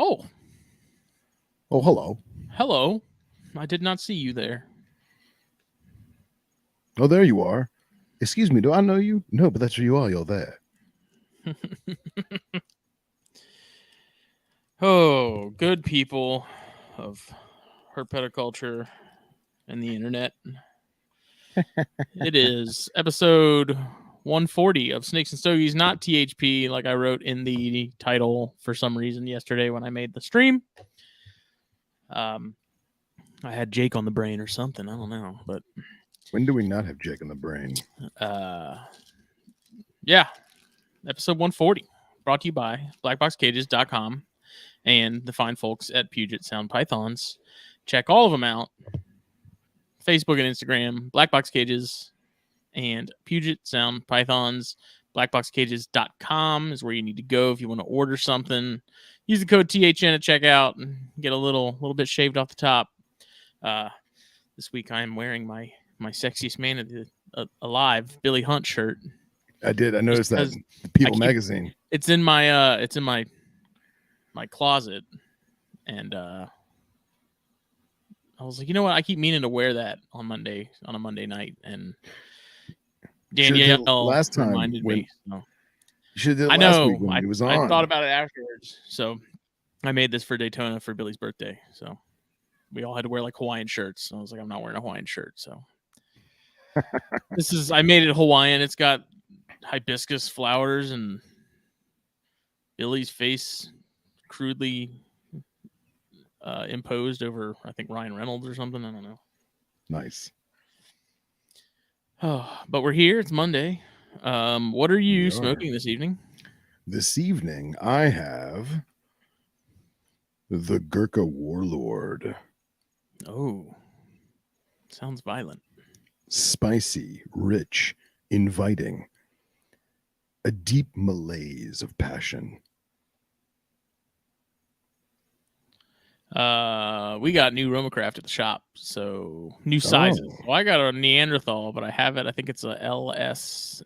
Oh, Oh, hello. hello. I did not see you there. Oh, there you are. Excuse me, do I know you? No, but that's where you are. You're there. Oh, good people of herpetoculture and the internet. It is episode 140 of Snakes and Stogies, not THP, like I wrote in the title for some reason yesterday when I made the stream. I had Jake on the brain or something. I don't know, but When do we not have Jake in the brain? yeah, episode 140 brought to you by BlackBoxCages.com and the fine folks at Puget Sound Pythons. Check all of them out. Facebook and Instagram, Blackbox Cages and Puget Sound Pythons. BlackBoxCages.com is where you need to go if you want to order something. Use the code THN at checkout and get a little bit shaved off the top. This week I am wearing my sexiest man alive Billy Hunt shirt. I did. I noticed that in People magazine. It's in my closet, and I was like, you know what? I keep meaning to wear that on a Monday night, and Danielle last time reminded me. So. You should have did it I last know. week when he was on. I thought about it afterwards, so I made this for Daytona for Billy's birthday. So we all had to wear like Hawaiian shirts. So I was like, I'm not wearing a Hawaiian shirt. So I made it Hawaiian. It's got hibiscus flowers and Billy's face crudely imposed over, I think, Ryan Reynolds or something. I don't know. Nice. Oh, but we're here. It's Monday. What are you smoking this evening? This evening, I have the Gurkha Warlord. Oh, sounds violent. Spicy, rich, inviting. A deep malaise of passion. We got new Romacraft at the shop, so new sizes. Well, I got a Neanderthal, but I have it. I think it's a LSH,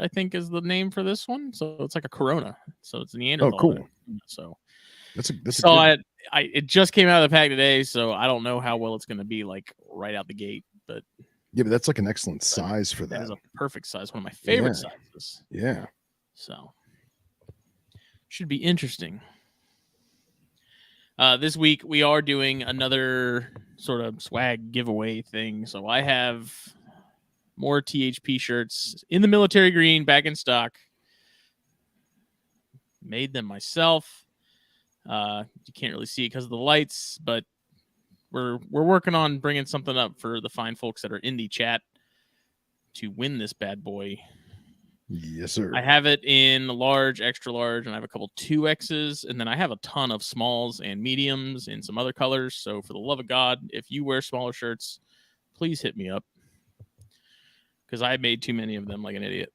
I think is the name for this one. So it's like a Corona. So it's a Neanderthal. Oh, cool. So that's good... it just came out of the pack today, so I don't know how well it's going to be like right out the gate, but yeah, but that's like an excellent size for that. That is a perfect size. One of my favorite sizes. Yeah. So should be interesting. This week we are doing another sort of swag giveaway thing. So I have more THP shirts in the military green back in stock. Made them myself. You can't really see it because of the lights, but we're working on bringing something up for the fine folks that are in the chat to win this bad boy. Yes, sir. I have it in large, extra large, and I have a couple 2Xs, and then I have a ton of smalls and mediums in some other colors. So for the love of God, if you wear smaller shirts, please hit me up, because I made too many of them like an idiot.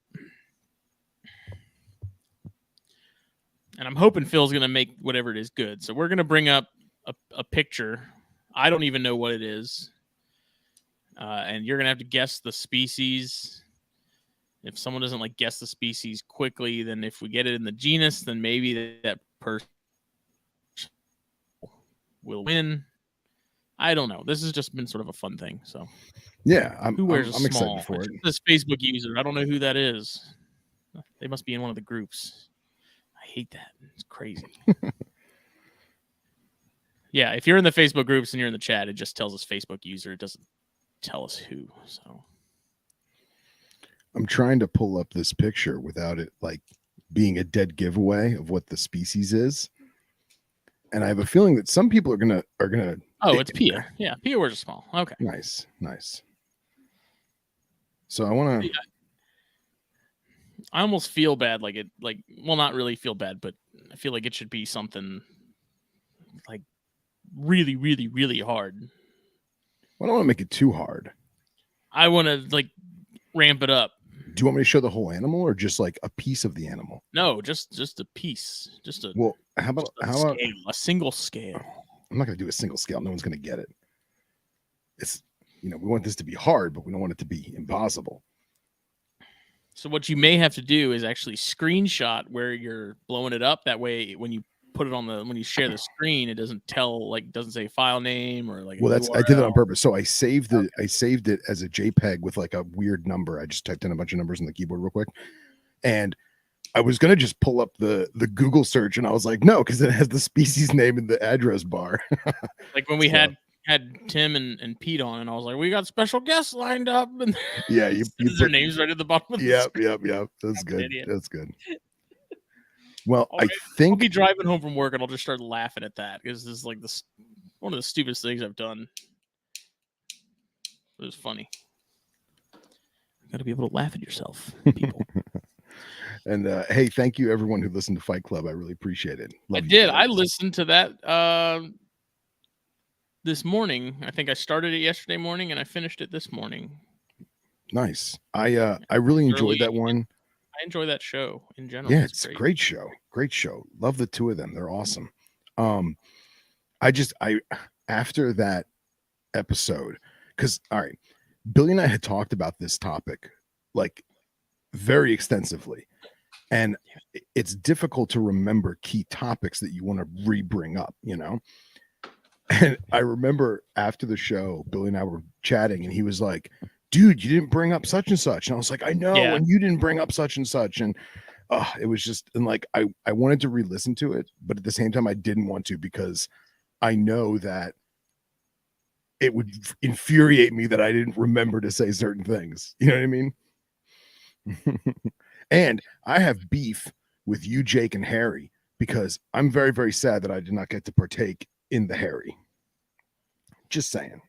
And I'm hoping Phil's going to make whatever it is good. So we're going to bring up a picture. I don't even know what it is. And you're going to have to guess the species. If someone doesn't like guess the species quickly, then if we get it in the genus, then maybe that person will win. I don't know. This has just been sort of a fun thing. So yeah, who wears I'm a small? excited for it. This Facebook user, I don't know who that is. They must be in one of the groups. I hate that. It's crazy. Yeah, if you're in the Facebook groups and you're in the chat, it just tells us Facebook user. It doesn't tell us who. So I'm trying to pull up this picture without it like being a dead giveaway of what the species is. And I have a feeling that some people are gonna. Oh, it's Pia. Yeah, Pia wears a small. Okay. Nice. So I want to. I almost feel bad, well, not really feel bad, but I feel like it should be something like really, really, really hard. Well, I don't want to make it too hard. I want to like ramp it up. Do you want me to show the whole animal or just like a piece of the animal? No, just a piece. How about a single scale? I'm not going to do a single scale. No one's going to get it. It's, we want this to be hard, but we don't want it to be impossible. So what you may have to do is actually screenshot where you're blowing it up. That way, when you put it on when you share the screen, it doesn't doesn't say file name or like. Well, I did it on purpose. So I saved Okay. I saved it as a JPEG with like a weird number. I just typed in a bunch of numbers on the keyboard real quick, and I was gonna just pull up the Google search, and I was like, no, because it has the species name in the address bar. Like when we had Tim and Pete on, and I was like, we got special guests lined up, and yeah, you put their names right at the bottom of the screen. Yep. That's good. Idiot. That's good. Well, All I right. think I'll be driving home from work, and I'll just start laughing at that because this is like one of the stupidest things I've done. It was funny. You got to be able to laugh at yourself, people. And hey, thank you everyone who listened to Fight Club. I really appreciate it. I did. I listened to that this morning. I think I started it yesterday morning and I finished it this morning. Nice. I really enjoyed that one. I enjoy that show in general. Yeah, it's a great show. Great show. Love the two of them. They're awesome. I after that episode, because all right, Billy and I had talked about this topic like very extensively. And it's difficult to remember key topics that you want to re-bring up, you know? And I remember after the show, Billy and I were chatting, and he was like, dude, you didn't bring up such and such. And I was like, I know, and you didn't bring up such and such. And it was just, and like, I wanted to re-listen to it, but at the same time, I didn't want to, because I know that it would infuriate me that I didn't remember to say certain things. You know what I mean? And I have beef with you, Jake, and Harry, because I'm very, very sad that I did not get to partake in the Harry. Just saying.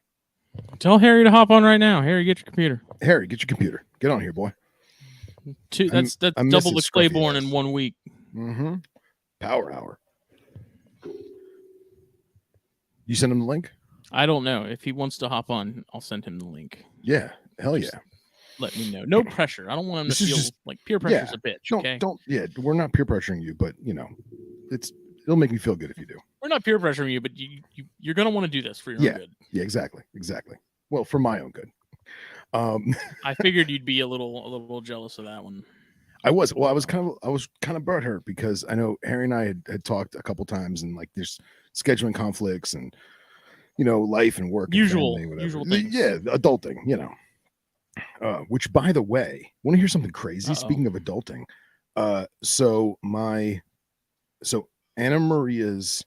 Tell Harry to hop on right now. Harry, get your computer. Harry, get your computer. Get on here, boy. That's double the Claiborne in 1 week. Mm-hmm. Power hour. You send him the link? I don't know. If he wants to hop on, I'll send him the link. Yeah. Hell yeah. Let me know. No pressure. I don't want him to feel like peer pressure's a bitch. Don't. We're not peer pressuring you, but you know, it'll make me feel good if you do. We're not peer pressuring you, but you're gonna want to do this for your own good. Yeah, exactly. Well, for my own good. I figured you'd be a little jealous of that one. I was kind of butthurt because I know Harry and I had talked a couple times, and like there's scheduling conflicts and life and work, usual things. Yeah, adulting, which, by the way, want to hear something crazy? Speaking of adulting, so Anna Maria's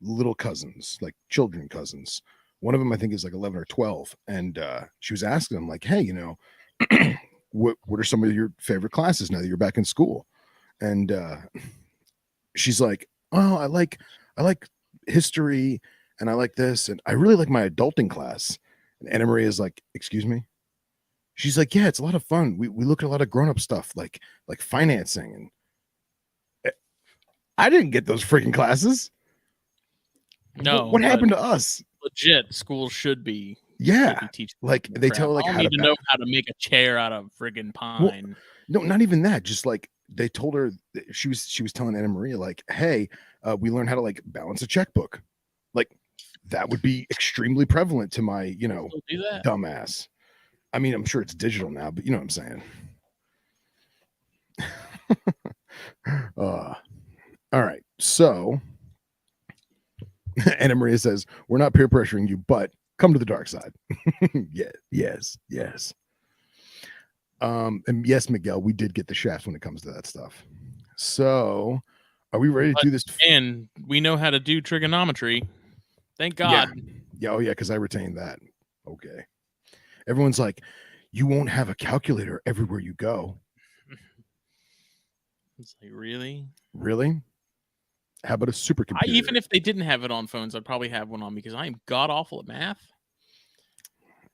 little cousins, like children cousins, one of them I think is like 11 or 12, and she was asking them like, hey, what are some of your favorite classes now that you're back in school? And she's like, oh, I like history, and I like this, and I really like my adulting class. And Anna Maria is like, excuse me? She's like, yeah, it's a lot of fun. We look at a lot of grown-up stuff like financing, and I didn't get those freaking classes. No. What happened to us? Legit, schools should be. Yeah, like they tell like how to know how to make a chair out of friggin' pine. Well, no, not even that. Just like they told her, she was telling Anna Maria like, hey, we learned how to like balance a checkbook. Like that would be extremely prevalent to my, dumbass. I mean, I'm sure it's digital now, but you know what I'm saying. All right. So Anna Maria says, we're not peer pressuring you, but come to the dark side. Yes. And yes, Miguel, we did get the shaft when it comes to that stuff. So are we ready to do this? And we know how to do trigonometry. Thank God. Yeah. Oh yeah. Cause I retained that. Okay. Everyone's like, you won't have a calculator everywhere you go. It's like, really? How about a supercomputer? Even if they didn't have it on phones, I'd probably have one on because I am god awful at math.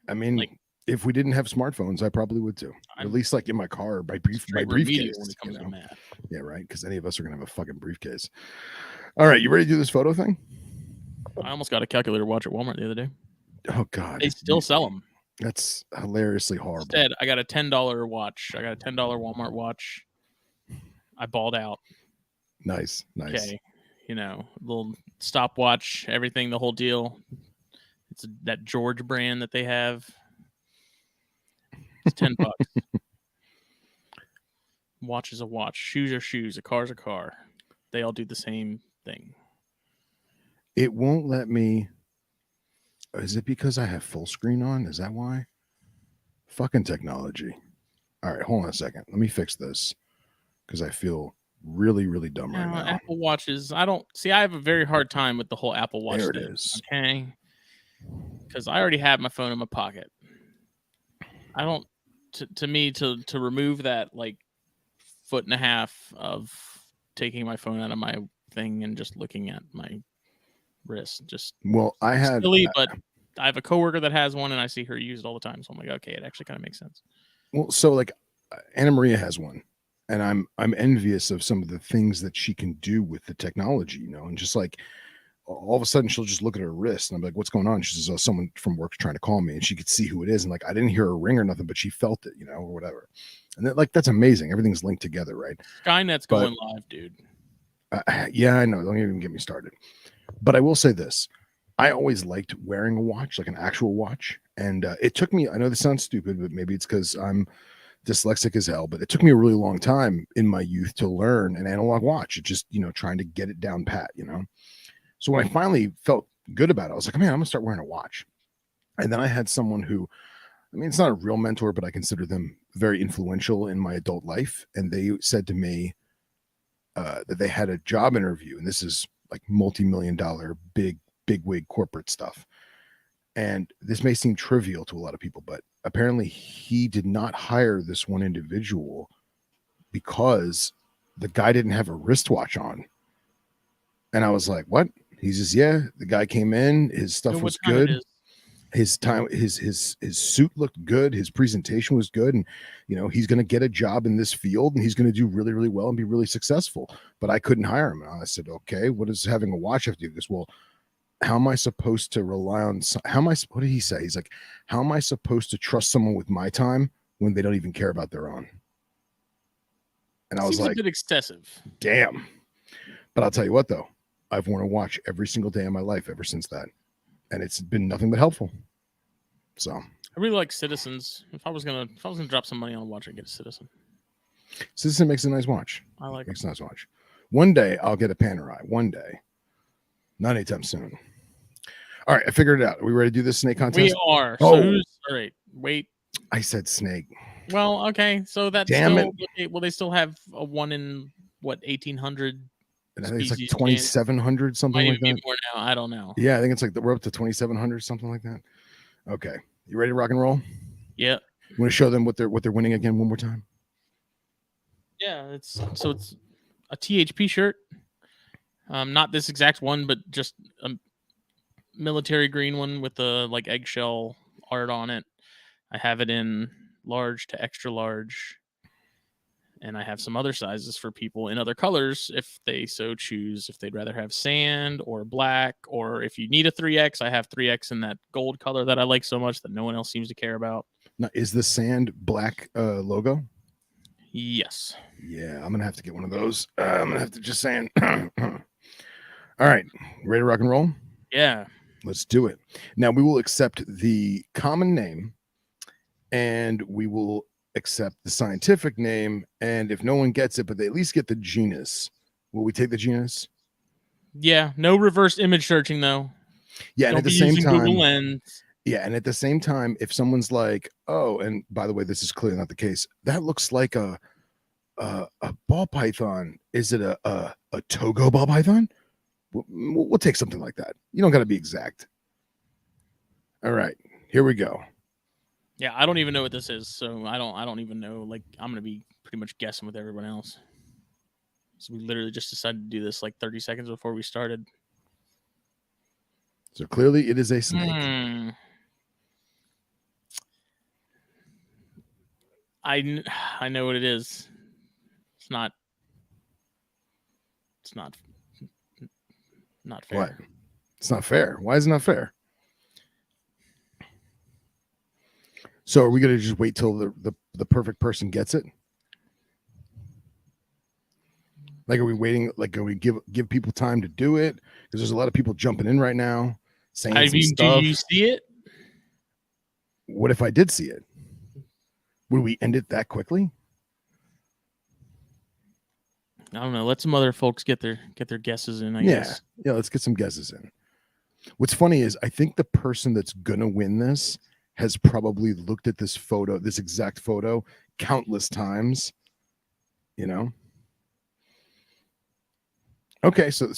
I mean, if we didn't have smartphones, I probably would too. At least like in my car, my briefcase. When it comes to math. Yeah, right. Because any of us are gonna have a fucking briefcase. All right, you ready to do this photo thing? I almost got a calculator watch at Walmart the other day. Oh God, they still sell them. That's hilariously horrible. Instead, I got a $10 watch. I got a $10 Walmart watch. I balled out. Nice. Okay, little stopwatch, everything, the whole deal. It's that George brand that they have. It's $10. Watch is a watch. Shoes are shoes. A car's a car. They all do the same thing. It won't let me. Is it because I have full screen on? Is that why? Fucking technology. All right, hold on a second. Let me fix this because I feel really, really dumb right now. Apple Watches. I don't see. I have a very hard time with the whole Apple Watch There it thing. is. Okay, because I already have my phone in my pocket. I don't. To me, to remove that like foot and a half of taking my phone out of my thing and just looking at my wrist, just Well, I had silly. But I have a coworker that has one, and I see her use it all the time. So I'm like, okay, it actually kind of makes sense. well, so like Anna Maria has one, and I'm envious of some of the things that she can do with the technology, you know, and just like all of a sudden she'll just look at her wrist and I'm like, what's going on? She says, oh, someone from work's trying to call me, and she could see who it is. And like, I didn't hear a ring or nothing, but she felt it, you know, or whatever. And that, like, that's amazing. Everything's linked together, right? Skynet's But, going live, dude. Yeah, I know. Don't even get me started. But I will say this. I always liked wearing a watch, like an actual watch. And it took me, I know this sounds stupid, but maybe it's because I'm dyslexic as hell, but it took me a really long time in my youth to learn an analog watch. It just, you know, trying to get it down pat, you know? So when I finally felt good about it, I was like, man, I'm gonna start wearing a watch. And then I had someone who, I mean, it's not a real mentor, but I consider them very influential in my adult life. And they said to me that they had a job interview, and this is like multi-million-dollar, big wig corporate stuff. And this may seem trivial to a lot of people, but apparently he did not hire this one individual because the guy didn't have a wristwatch on. And I was like, what? He says, yeah, the guy came in, his stuff was good. His time, his suit looked good, his presentation was good, and you know, he's gonna get a job in this field and he's gonna do really, really well and be really successful. But I couldn't hire him. And I said, okay, what does having a watch have to do? He goes, well, how am I supposed to rely on what did he say? He's like, how am I supposed to trust someone with my time when they don't even care about their own? And I was like, a bit excessive. Damn. But I'll tell you what though, I've worn a watch every single day of my life ever since that. And it's been nothing but helpful. So I really like Citizens. If I was gonna drop some money on a watch, I'd get a Citizen. Citizen makes a nice watch. I like makes a nice watch. One day I'll get a Panerai. One day. Not anytime soon. All right, I figured it out. Are we ready to do this snake contest? We are. Oh. So who's all right? Wait. I said snake. Well, okay. So that's Damn still it. Will they still have a one in what 1800? And I think it's like 2,700, something like that. More now. I don't know. Yeah, I think it's like we're up to 2,700, something like that. Okay, you ready to rock and roll? Yeah. You want to show them what they're winning again one more time? Yeah, it's a THP shirt. Not this exact one, but just a military green one with the like eggshell art on it. I have it in large to extra large. And I have some other sizes for people in other colors if they so choose, if they'd rather have sand or black, or if you need a 3X, I have 3X in that gold color that I like so much that no one else seems to care about. Now, is the sand black logo? Yes. Yeah, I'm going to have to get one of those. I'm going to have to just sand. All right, ready to rock and roll? Yeah. Let's do it. Now, we will accept the common name and we will accept the scientific name, and if no one gets it but they at least get the genus, will we take the genus? Yeah, no reverse image searching though. Yeah, and at the same time, Google Lens. Yeah, and at the same time, if someone's like, oh, and by the way, this is clearly not the case, that looks like a ball python. Is it a Togo ball python? We'll take something like that. You don't got to be exact. All right, here we go. Yeah, I don't even know what this is, so I don't even know. Like, I'm gonna be pretty much guessing with everyone else. So we literally just decided to do this like 30 seconds before we started. So clearly, it is a snake. I know what it is. It's not fair. What? It's not fair. Why is it not fair? So are we going to just wait till the perfect person gets it? Like, are we waiting? Like, are we give people time to do it? Because there's a lot of people jumping in right now saying some stuff. Do you see it? What if I did see it? Would we end it that quickly? I don't know. Let some other folks get their guesses in, I guess. Yeah, let's get some guesses in. What's funny is I think the person that's gonna win this has probably looked at this photo, this exact photo, countless times. You know. Okay, so,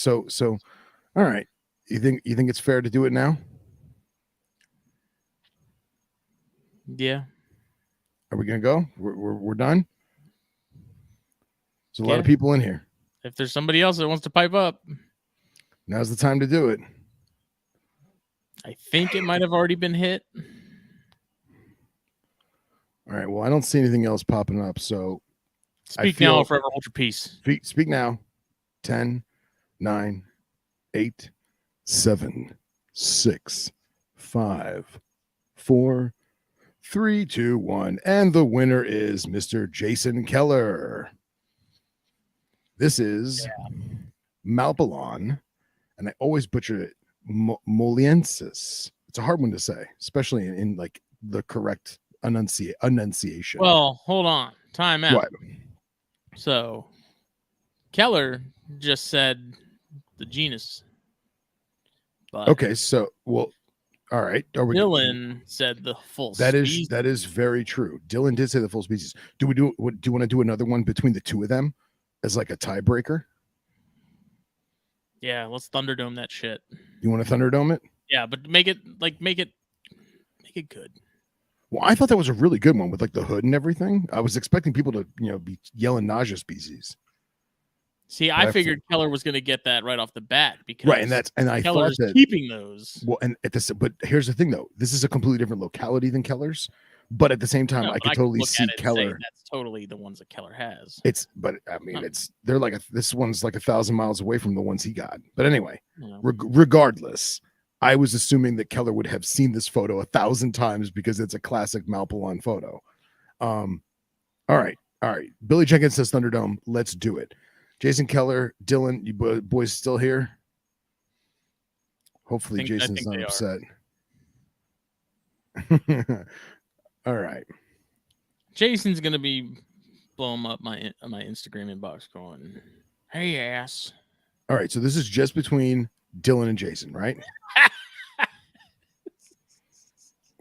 all right. You think it's fair to do it now? Yeah. Are we gonna go? We're done. There's a lot of Yeah. people in here. If there's somebody else that wants to pipe up, Now's the time to do it. I think it might have already been hit. All right. Well, I don't see anything else popping up. So Speak now or forever hold your peace. Speak now. 10, 9, 8, 7, 6, 5, 4, 3, 2, 1. And the winner is Mr. Jason Keller. This is Malpalon, and I always butcher it, Moliensis. It's a hard one to say, especially in like the correct enunciation. Well, hold on. Time out. What? So Keller just said the genus. But Okay, so well, all right. Dylan said the full that species. that is very true. Dylan did say the full species. Do you want to do another one between the two of them as like a tiebreaker? Yeah, let's Thunderdome that shit. You want to Thunderdome it? Yeah, but make it good. Well, I thought that was a really good one with like the hood and everything. I was expecting people to, be yelling nausea species. See, I figured Keller was going to get that right off the bat because right, and I Keller's thought that keeping those. Well, and but here's the thing though, this is a completely different locality than Keller's, but at the same time, I could totally see Keller. That's totally the ones that Keller has. They're like this one's like 1,000 miles away from the ones he got. But anyway, regardless, I was assuming that Keller would have seen this photo 1,000 times because it's a classic Malpalon photo. All right. Billy Jenkins says Thunderdome. Let's do it. Jason Keller, Dylan, you boys still here? Hopefully Jason's not upset. All right. Jason's gonna be blowing up my Instagram inbox going, "Hey ass." All right, so this is just between Dylan and Jason, right?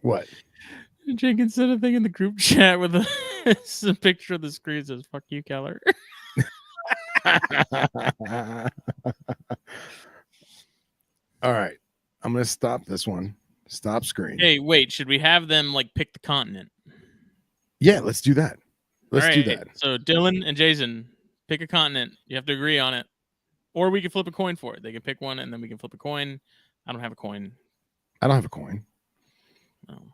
What? Jenkins sent a thing in the group chat with a picture of the screen that says "Fuck you, Keller." All right, I'm gonna stop this one. Stop screen. Hey, wait, should we have them like pick the continent? Yeah, let's do that. Let's do that. So Dylan and Jason, pick a continent. You have to agree on it, or we can flip a coin for it. They can pick one, and then we can flip a coin. I don't have a coin. I don't have a coin. No.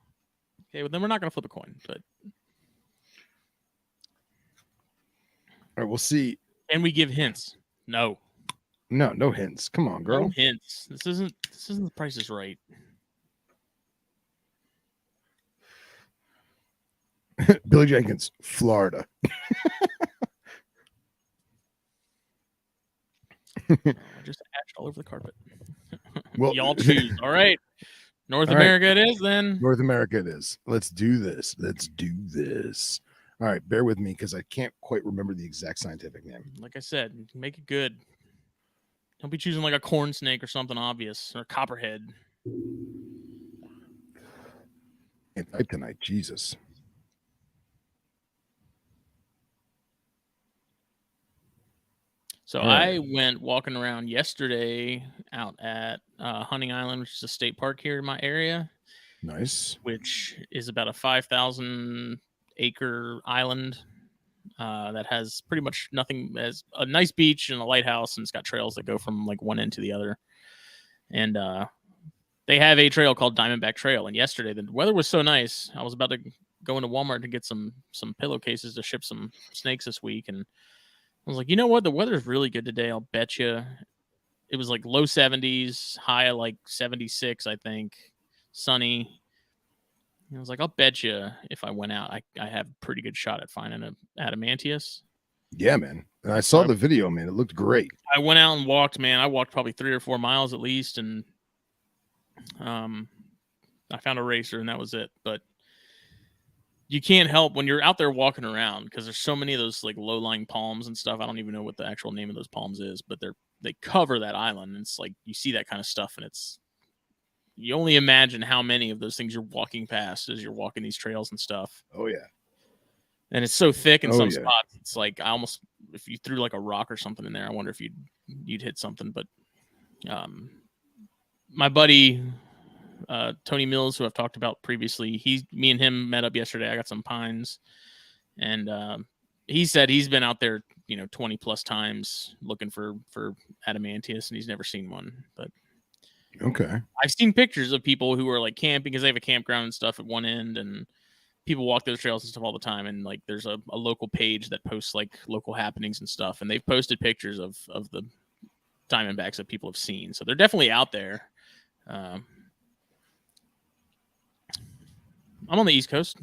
Okay, well then we're not gonna flip a coin, but all right, we'll see. Can we give hints? No hints. Come on, girl. No hints. This isn't the Price is Right. Billy Jenkins, Florida. Just ash all over the carpet. Well, y'all choose. All right. North America it is then. North America it is. Let's do this. All right, bear with me because I can't quite remember the exact scientific name. Like I said, make it good. Don't be choosing like a corn snake or something obvious or copperhead. Can't type tonight, Jesus. So I went walking around yesterday out at Hunting Island, which is a state park here in my area. Nice. Which is about a 5,000 acre island that has pretty much nothing, as a nice beach and a lighthouse, and it's got trails that go from like one end to the other. And they have a trail called Diamondback Trail. And yesterday the weather was so nice, I was about to go into Walmart to get some pillowcases to ship some snakes this week, and I was like, you know what? The weather's really good today. I'll bet you. It was like low 70s, high like 76, I think. Sunny. And I was like, I'll bet you if I went out, I have a pretty good shot at finding a Adamantius. Yeah, man. And I saw the video, man. It looked great. I went out and walked, man. I walked probably 3 or 4 miles at least, and I found a racer, and that was it. But you can't help when you're out there walking around because there's so many of those like low-lying palms and stuff. I don't even know what the actual name of those palms is, but they cover that island. And it's like you see that kind of stuff, and it's you only imagine how many of those things you're walking past as you're walking these trails and stuff. Oh yeah. And it's so thick in Oh, some yeah. spots. It's like I almost, if you threw like a rock or something in there, I wonder if you'd hit something. But my buddy Tony Mills, who I've talked about previously, me and him met up yesterday. I got some pines, and he said he's been out there, 20 plus times looking for adamantius, and he's never seen one. But Okay. I've seen pictures of people who are like camping because they have a campground and stuff at one end, and people walk those trails and stuff all the time. And like, there's a local page that posts like local happenings and stuff, and they've posted pictures of the diamondbacks that people have seen. So they're definitely out there. I'm on the East Coast.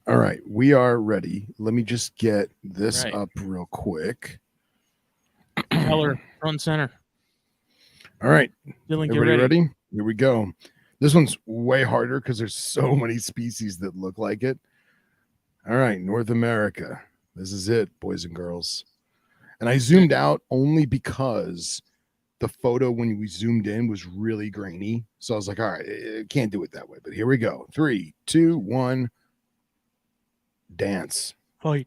All right, we are ready. Let me just get this Right. up real quick. Keller, front center. All right, Dylan, get everybody ready. ready? Here we go. This one's way harder because there's so many species that look like it. All right, North America. This is it, boys and girls. And I zoomed out only because the photo when we zoomed in was really grainy. So I was like, all right, I can't do it that way. But here we go. 3, 2, 1. Dance. Fight.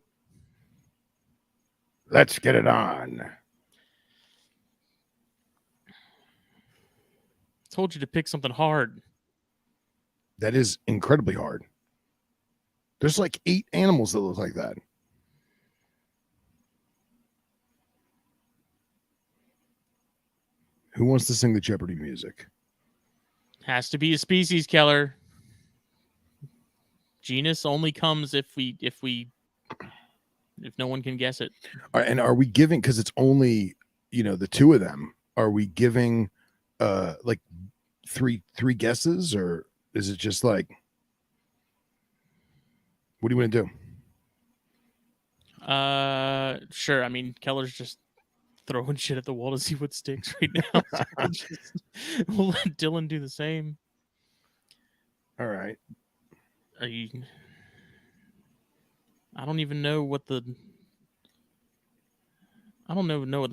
Let's get it on. Told you to pick something hard. That is incredibly hard. There's like 8 animals that look like that. Who wants to sing the Jeopardy music? Has to be a species, Keller. Genus only comes if no one can guess it. And are we giving, because it's only the 2 of them, are we giving like three guesses, or is it just like, what do you want to do? Sure. I mean, Keller's just throwing shit at the wall to see what sticks right now. So we'll let Dylan do the same. All right. I don't even know what the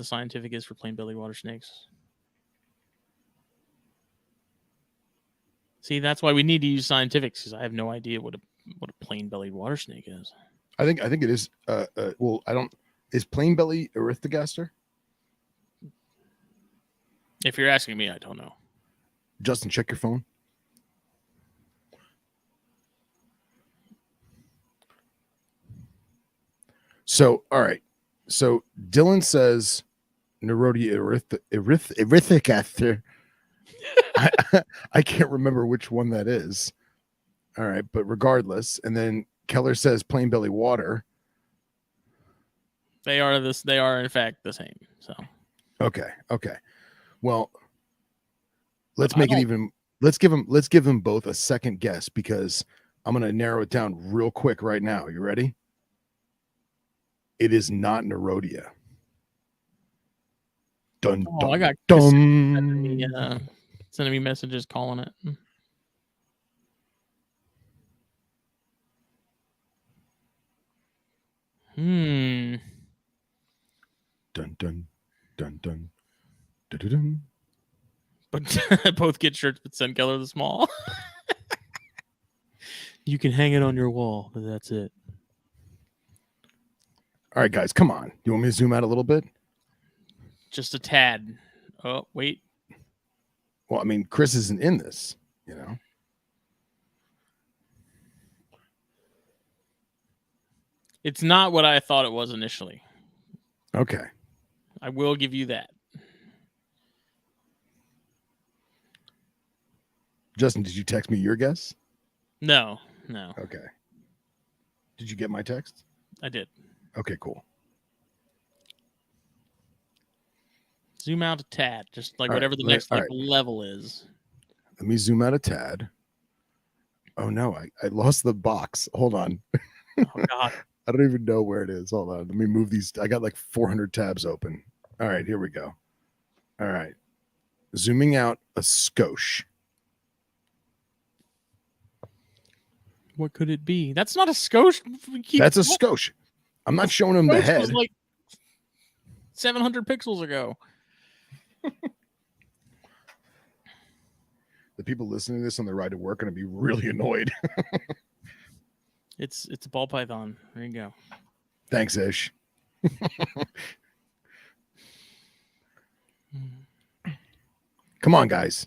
scientific is for plain belly water snakes. See, that's why we need to use scientifics, because I have no idea what a plain bellied water snake is. I think it is. Well, I don't. Is plain belly erythogaster? If you're asking me, I don't know. Justin, check your phone. So, all right. So Dylan says Nerodia erythogaster. I can't remember which one that is. All right, but regardless, and then Keller says plain belly water. They are in fact the same. So okay. Well, let's make it even. Let's give them both a second guess, because I'm going to narrow it down real quick right now. You ready? It is not Nerodia. Dun, dun, I got dun. Sending me messages calling it. Dun dun dun dun dun dun dun. But both get shirts but send Keller the small. You can hang it on your wall, but that's it. All right, guys, come on. You want me to zoom out a little bit? Just a tad. Oh, wait. Well, I mean, Chris isn't in this, It's not what I thought it was initially. Okay. I will give you that. Justin, did you text me your guess? No. Okay. Did you get my text? I did. Okay, cool. Zoom out a tad, just like all whatever right, the next right. level is. Let me zoom out a tad. Oh no, I lost the box. Hold on. Oh God. I don't even know where it is. Hold on. Let me move these. I got like 400 tabs open. All right, here we go. All right. Zooming out a skosh. What could it be? That's not a skosh. That's a skosh. I'm not showing him the head. Was like 700 pixels ago. The people listening to this on their ride to work are going to be really annoyed. It's a ball python. There you go. Thanks, Ish. Come on, guys.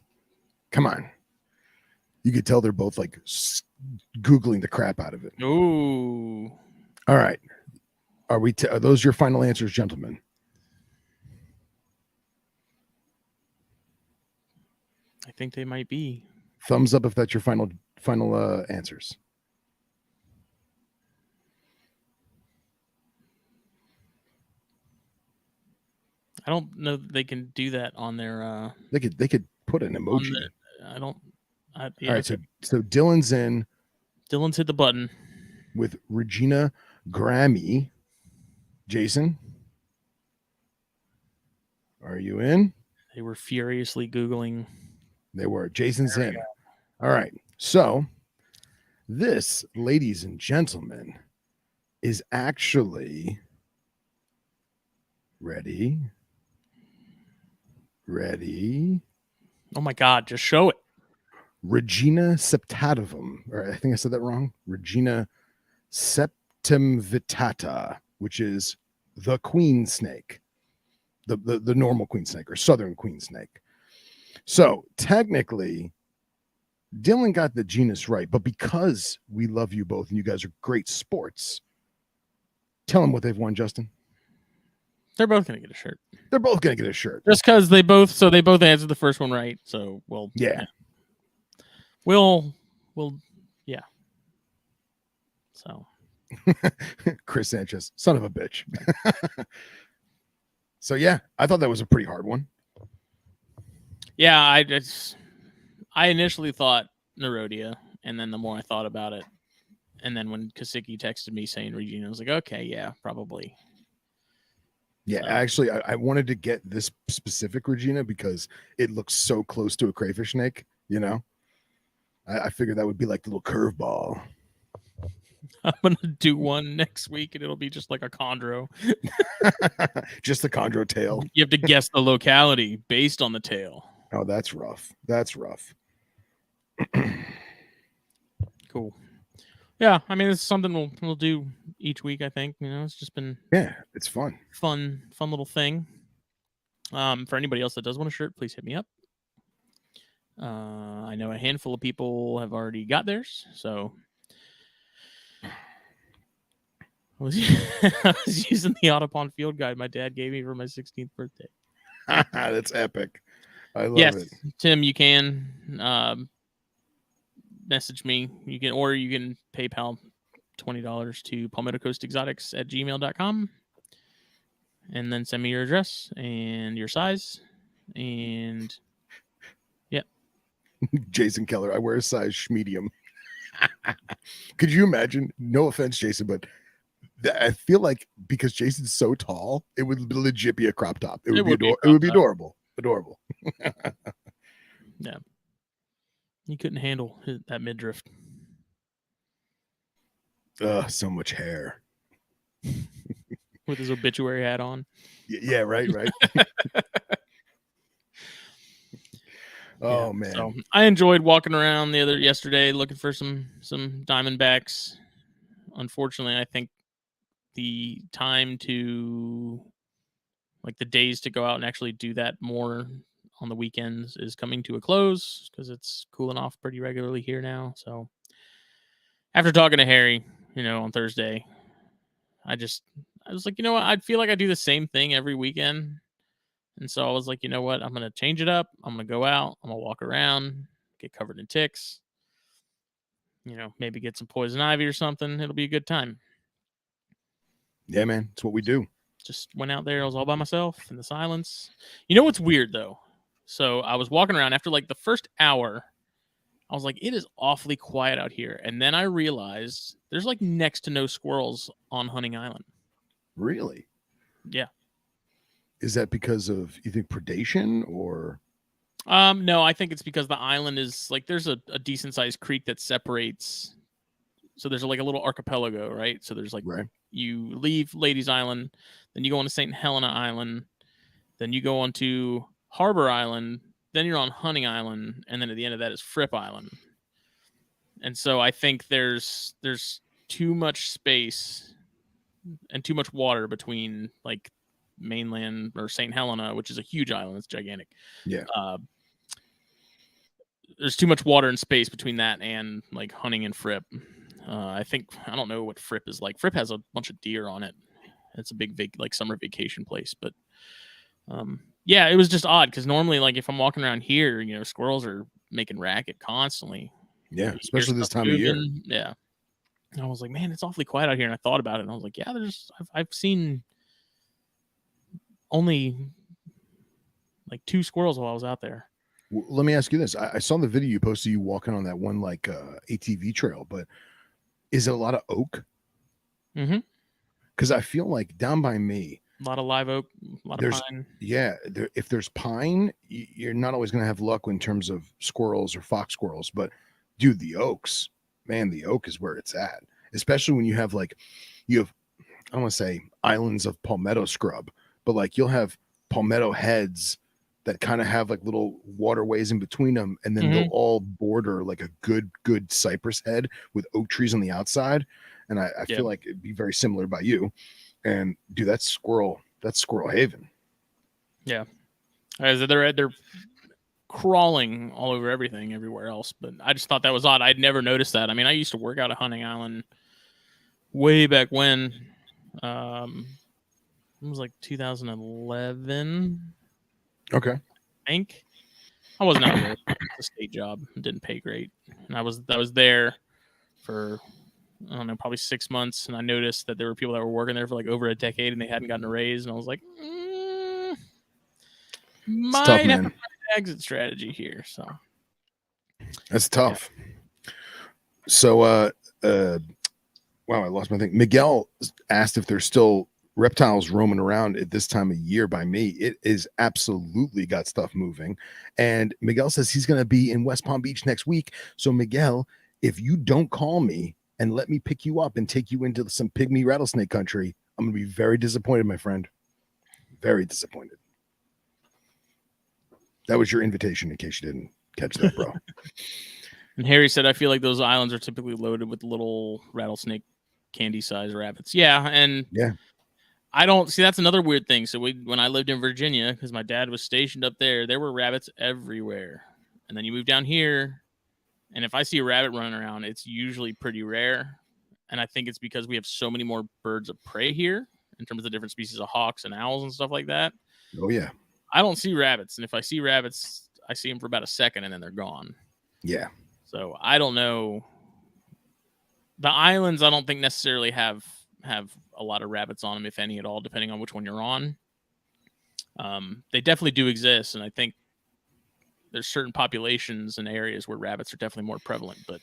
Come on. You could tell they're both like Googling the crap out of it. Ooh. All right. Are those your final answers, gentlemen? I think they might be. Thumbs up if that's your final answers. I don't know that they can do that on their. They could put an emoji. I don't. Yeah, all right, so Dylan's in. Dylan's hit the button with Regina Grammy. Jason, are you in? They were furiously Googling. They were. Jason's in. All right. So this, ladies and gentlemen, is actually ready. Oh my God, just show it. Regina septativum, or I think I said that wrong. Regina septimvitata, which is the queen snake, the normal queen snake or southern queen snake. So technically, Dylan got the genus right, but because we love you both and you guys are great sports, tell them what they've won, Justin. They're both going to get a shirt. They're both going to get a shirt. Just because they both answered the first one right. So, well, yeah. We'll, yeah. So. Chris Sanchez, son of a bitch. So, yeah, I thought that was a pretty hard one. Yeah, I initially thought Nerodia, and then the more I thought about it, and then when Kasicki texted me saying Regina, I was like, okay, yeah, probably. Yeah, actually, I wanted to get this specific Regina because it looks so close to a crayfish snake, you know? I figured that would be like the little curveball. I'm going to do one next week, and it'll be just like a chondro. Just the chondro tail. You have to guess the locality based on the tail. Oh, that's rough. That's rough. Cool. Yeah, I mean, it's something we'll do each week, I think. You know, it's just been... Yeah, it's fun. Fun little thing. For anybody else that does want a shirt, please hit me up. I know a handful of people have already got theirs, so... I was using the Audubon field guide my dad gave me for my 16th birthday. That's epic. I love it. Tim, you can message me. You can PayPal $20 to palmettocoastexotics@gmail.com, and then send me your address and your size. And yeah. Jason Keller, I wear a size medium. Could you imagine? No offense, Jason, but I feel like because Jason's so tall, it would legit be a crop top. It would be adorable. Adorable. Yeah. He couldn't handle that midriff. So much hair. With his obituary hat on. Yeah, right. Oh, man. So I enjoyed walking around yesterday looking for some diamondbacks. Unfortunately, I think the time to, like, the days to go out and actually do that more on the weekends is coming to a close because it's cooling off pretty regularly here now. So after talking to Harry, on Thursday, I was like, you know what? I'd feel like I do the same thing every weekend. And so I was like, you know what? I'm going to change it up. I'm going to go out. I'm going to walk around, get covered in ticks, maybe get some poison ivy or something. It'll be a good time. Yeah, man. It's what we do. Just went out there. I was all by myself in the silence. You know what's weird, though? So I was walking around after like the first hour. I was like, it is awfully quiet out here. And then I realized there's like next to no squirrels on Hunting Island. Really? Yeah. Is that because of, you think, predation or? No, I think it's because the island is like, there's a decent sized creek that separates. So there's like a little archipelago, right? So there's like, you leave Ladies Island, then you go on to St. Helena Island, then you go on to Harbor Island, then you're on Hunting Island, and then at the end of that is Fripp Island. And so I think there's too much space and too much water between like mainland or St. Helena, which is a huge island. It's gigantic. Yeah. There's too much water and space between that and like Hunting and Fripp. I don't know what Fripp is like. Fripp has a bunch of deer on it. It's a big like summer vacation place, but yeah, it was just odd because normally, like if I'm walking around here, you know, squirrels are making racket constantly. Yeah, You know, especially this time of year. Yeah, and I was like, man, it's awfully quiet out here. And I thought about it, and I was like, yeah, I've seen only like 2 squirrels while I was out there. Well, let me ask you this: I saw the video you posted, you walking on that one like ATV trail, but is it a lot of oak? Mm-hmm. Because I feel like down by me, a lot of live oak, a lot of pine. Yeah, if there's pine, you're not always going to have luck in terms of squirrels or fox squirrels. But dude, the oaks, man, the oak is where it's at. Especially when you have I don't want to say islands of palmetto scrub, but like you'll have palmetto heads that kind of have like little waterways in between them, and then they'll all border like a good cypress head with oak trees on the outside. And I feel like it'd be very similar by you. And dude, that's squirrel haven. Yeah, they're crawling all over everything everywhere else, but I just thought that was odd. I'd never noticed that. I mean, I used to work out at Hunting Island way back when. It was like 2011. Okay. I think I wasn't out there. It's a state job. It didn't pay great, and I was there for, I don't know, probably 6 months, and I noticed that there were people that were working there for like over a decade and they hadn't gotten a raise, and I was like, might have to find an exit strategy here. So that's tough. Yeah. So wow, I lost my thing. Miguel asked if there's still reptiles roaming around at this time of year by me. It is absolutely got stuff moving. And Miguel says he's going to be in West Palm Beach next week. So Miguel, if you don't call me and let me pick you up and take you into some pygmy rattlesnake country, I'm going to be very disappointed, my friend. Very disappointed. That was your invitation, in case you didn't catch that, bro. And Harry said, I feel like those islands are typically loaded with little rattlesnake candy-sized rabbits. Yeah, and yeah, I don't see, that's another weird thing. So when I lived in Virginia, because my dad was stationed up there were rabbits everywhere. And then you move down here, and if I see a rabbit running around, it's usually pretty rare. And I think it's because we have so many more birds of prey here in terms of the different species of hawks and owls and stuff like that. Oh, yeah. I don't see rabbits. And if I see rabbits, I see them for about a second and then they're gone. Yeah. So I don't know. The islands, I don't think necessarily have a lot of rabbits on them, if any at all, depending on which one you're on. They definitely do exist. And I think there's certain populations and areas where rabbits are definitely more prevalent, but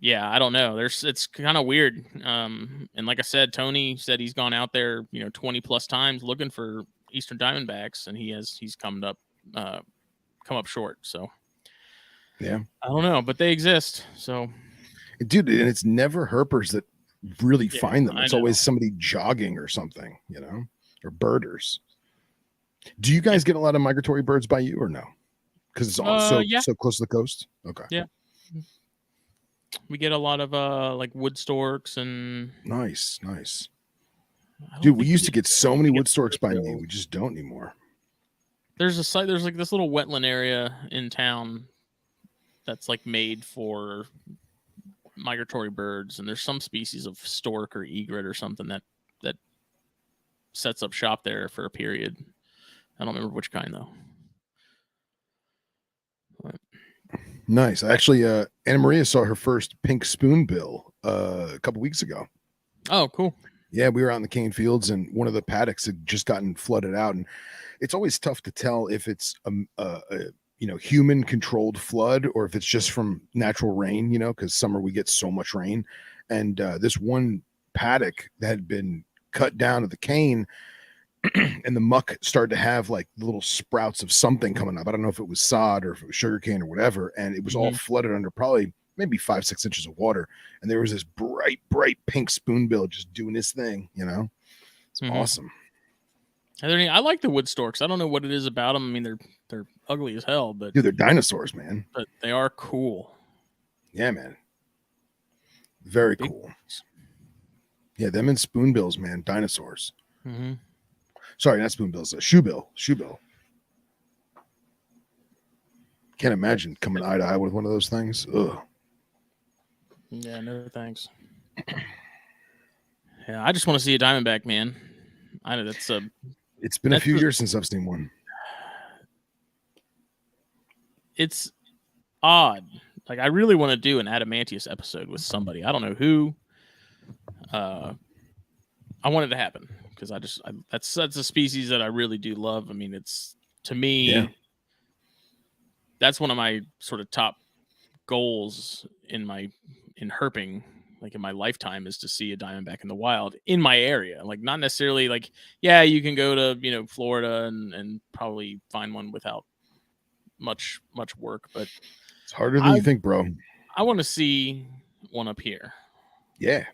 yeah, I don't know. It's kind of weird. And like I said, Tony said he's gone out there, 20 plus times looking for Eastern Diamondbacks, and he's come up short. So yeah, I don't know, but they exist. So, dude, and it's never herpers that really find them. It's always somebody jogging or something, or birders. Do you guys get a lot of migratory birds by you or no? Because it's all so close to the coast. Okay. Yeah. We get a lot of like wood storks and nice. Dude, we used to get so many wood storks by me. We just don't anymore. There's like this little wetland area in town that's like made for migratory birds, and there's some species of stork or egret or something that sets up shop there for a period. I don't remember which kind though. But nice. Actually, Anna Maria saw her first pink spoonbill a couple weeks ago. Oh, cool. Yeah, we were out in the cane fields, and one of the paddocks had just gotten flooded out, and it's always tough to tell if it's a human controlled flood or if it's just from natural rain, because summer we get so much rain. And this one paddock that had been cut down of the cane, and the muck started to have like little sprouts of something coming up. I don't know if it was sod or if it was sugarcane or whatever, and it was all flooded under probably maybe 5-6 inches of water, and there was this bright pink spoonbill just doing his thing. It's awesome. I like the wood storks. I don't know what it is about them. I mean, they're ugly as hell, but Dude, they're dinosaurs, man. but they are cool. Yeah, man. Very Big cool. Yeah, them and spoonbills, man. Dinosaurs. Mm-hmm. Sorry, not spoonbills. Shoebill. Can't imagine coming eye to eye with one of those things. Ugh. Yeah, no thanks. Yeah, I just want to see a diamondback, man. I know It's been a few years since I've seen one. It's odd. Like, I really want to do an adamantius episode with somebody. I don't know who. I want it to happen because that's a species that I really do love. I mean, it's, to me, that's one of my sort of top goals in herping, like in my lifetime, is to see a diamondback in the wild in my area. Like, not necessarily like, yeah, you can go to, Florida and probably find one without much work, but it's harder than you think, bro. I want to see one up here. Yeah.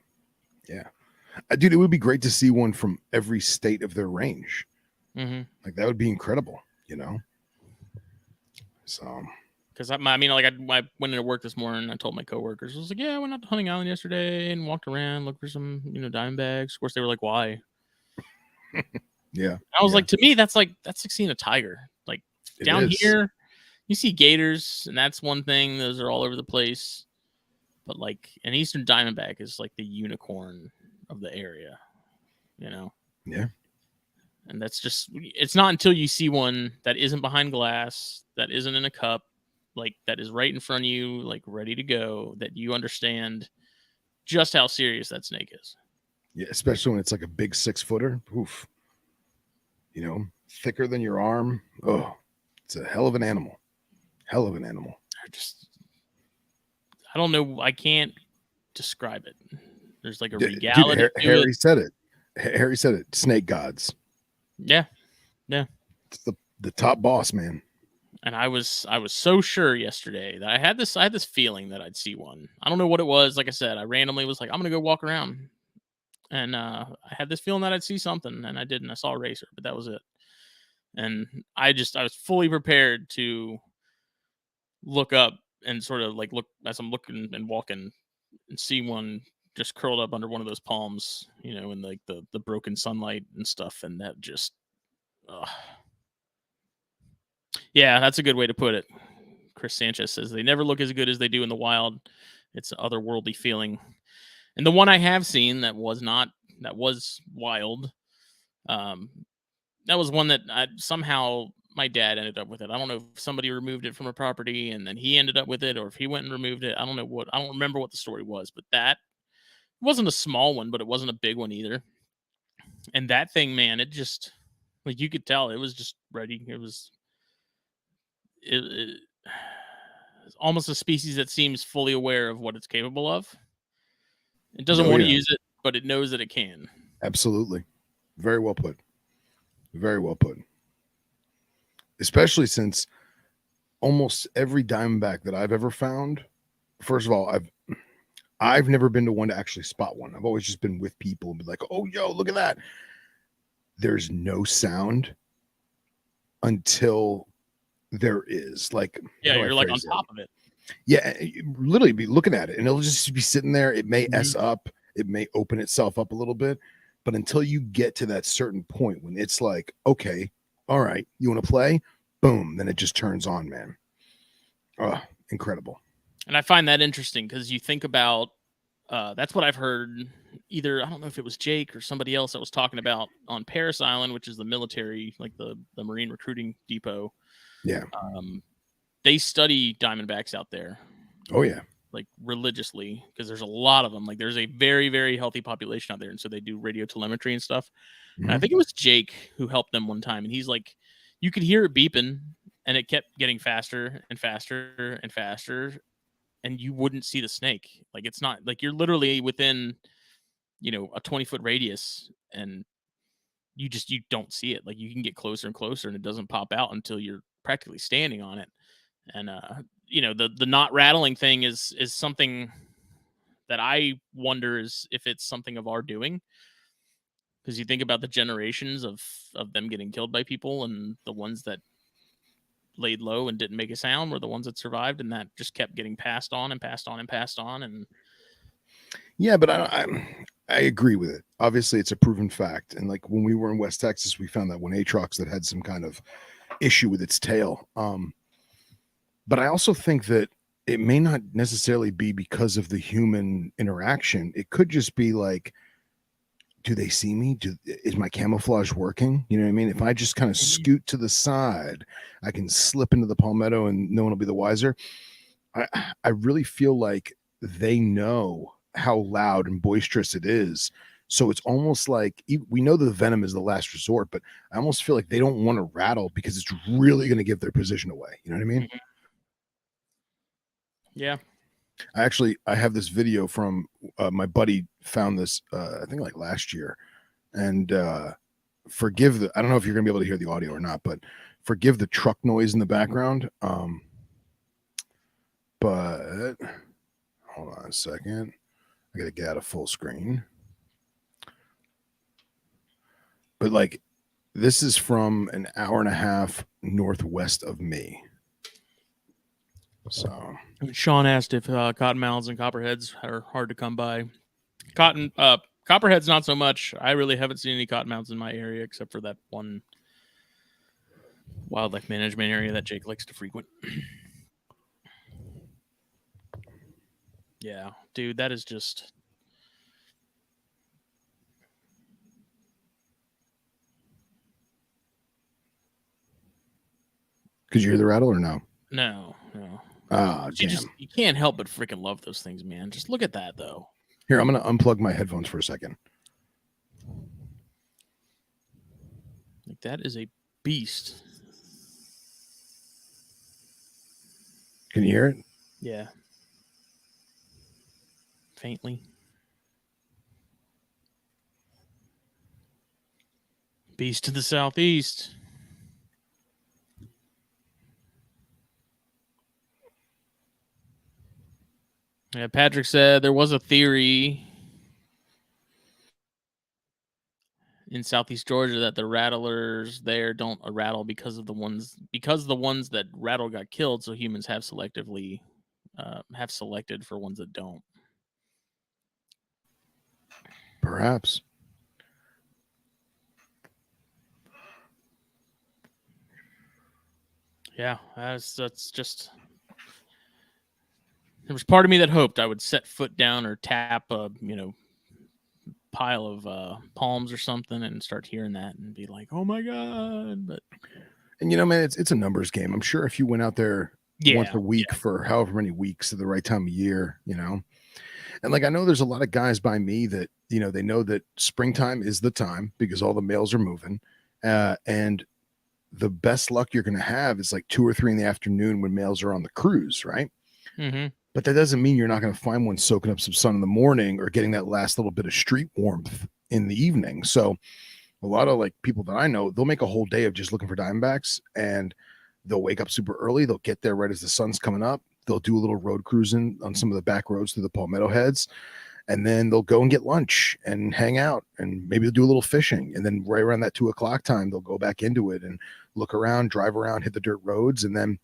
Dude, it would be great to see one from every state of their range. Mm-hmm. Like, that would be incredible, So, because I mean, like, I went into work this morning. I told my coworkers, I was like, yeah, I went out to Hunting Island yesterday and walked around, looked for some, diamondbacks. Of course, they were like, why? Yeah. I was like, to me, that's like seeing a tiger. Like, down here, you see gators, and that's one thing. Those are all over the place. But like an eastern diamondback is like the unicorn of the area, Yeah. And that's just, it's not until you see one that isn't behind glass, that isn't in a cup, like that is right in front of you, like ready to go, that you understand just how serious that snake is. Yeah, especially when it's like a big 6-footer. Oof. Thicker than your arm. Oh, it's a hell of an animal. I don't know. I can't describe it. There's like a regality. Dude, Harry said it. Harry said it. Snake gods. Yeah. It's the top boss, man. And I was so sure yesterday that I had this feeling that I'd see one. I don't know what it was. Like I said, I randomly was like, I'm gonna go walk around, and I had this feeling that I'd see something, and I didn't. I saw a racer, but that was it. And I was fully prepared to look up and sort of like look as I'm looking and walking and see one just curled up under one of those palms, in like the broken sunlight and stuff, and that just, yeah, that's a good way to put it. Chris Sanchez says they never look as good as they do in the wild. It's an otherworldly feeling. And the one I have seen that was wild, that was one that somehow my dad ended up with it. I don't know if somebody removed it from a property and then he ended up with it, or if he went and removed it. I don't remember what the story was, but that wasn't a small one, but it wasn't a big one either. And that thing, man, it just, like, you could tell it was just ready. It was it's almost a species that seems fully aware of what it's capable of. It doesn't want to use it, but it knows that it can. Absolutely. Very well put. Especially since almost every diamondback that I've ever found, first of all, I've never been to one to actually spot one. I've always just been with people and be like, oh, yo, look at that. There's no sound until there is. Like, you're like on top of it. Yeah, literally be looking at it and it'll just be sitting there. It may S up, it may open itself up a little bit, but until you get to that certain point when it's like, okay, all right, you want to play? Boom, then it just turns on, man. Oh, incredible. And I find that interesting because you think about, that's what I've heard. Either, I don't know if it was Jake or somebody else that was talking about on Paris Island, which is the military, like the Marine recruiting depot. Yeah. They study diamondbacks out there. Oh, yeah. Like, religiously, because there's a lot of them. Like, there's a very, very healthy population out there. And so they do radio telemetry and stuff. And I think it was Jake who helped them one time. And he's like, you could hear it beeping and it kept getting faster and faster and faster. And you wouldn't see the snake. Like, it's not like you're literally within, a 20-foot radius and you don't see it. Like, you can get closer and closer and it doesn't pop out until you're practically standing on it. And, the not rattling thing is something that I wonder if it's something of our doing. Because you think about the generations of them getting killed by people, and the ones that laid low and didn't make a sound were the ones that survived, and that just kept getting passed on and passed on and passed on. And yeah, but I agree with it. Obviously, it's a proven fact. And like when we were in West Texas, we found that one Atrox that had some kind of issue with its tail. But I also think that it may not necessarily be because of the human interaction. It could just be like, do they see me? Is my camouflage working? You know what I mean? If I just kind of scoot to the side, I can slip into the palmetto and no one will be the wiser. I really feel like they know how loud and boisterous it is. So it's almost like we know the venom is the last resort, but I almost feel like they don't want to rattle because it's really going to give their position away. You know what I mean? Yeah. I have this video from my buddy found this, I think like last year, and forgive I don't know if you're gonna be able to hear the audio or not, but forgive the truck noise in the background. But hold on a second. I gotta get out of full screen. But like, this is from an hour and a half northwest of me. So Sean asked if cottonmouths and copperheads are hard to come by. Copperheads not so much. I really haven't seen any cottonmouths in my area except for that one wildlife management area that Jake likes to frequent. Yeah, dude, that is just. could you hear the rattle or no? No. Ah, damn. You can't help but freaking love those things, man. Just look at that, though. Here, I'm gonna unplug my headphones for a second. Like, that is a beast. Can you hear it? Yeah. Faintly. Beast to the southeast. Yeah, Patrick said there was a theory in Southeast Georgia that the rattlers there don't rattle because the ones that rattle got killed, so humans have selected for ones that don't. Perhaps. Yeah, that's just. There was part of me that hoped I would set foot down or tap a pile of palms or something and start hearing that and be like, oh my god. But man, it's a numbers game. I'm sure if you went out there once a week for however many weeks at the right time of year, and like I know there's a lot of guys by me that they know that springtime is the time because all the males are moving, and the best luck you're going to have is like 2 or 3 in the afternoon when males are on the cruise, right? Mm-hmm. But that doesn't mean you're not going to find one soaking up some sun in the morning or getting that last little bit of street warmth in the evening. So a lot of like people that I know, they'll make a whole day of just looking for diamondbacks, and they'll wake up super early. They'll get there right as the sun's coming up. They'll do a little road cruising on some of the back roads through the palmetto heads, and then they'll go and get lunch and hang out, and maybe they'll do a little fishing. And then right around that 2 o'clock time, they'll go back into it and look around, drive around, hit the dirt roads, and then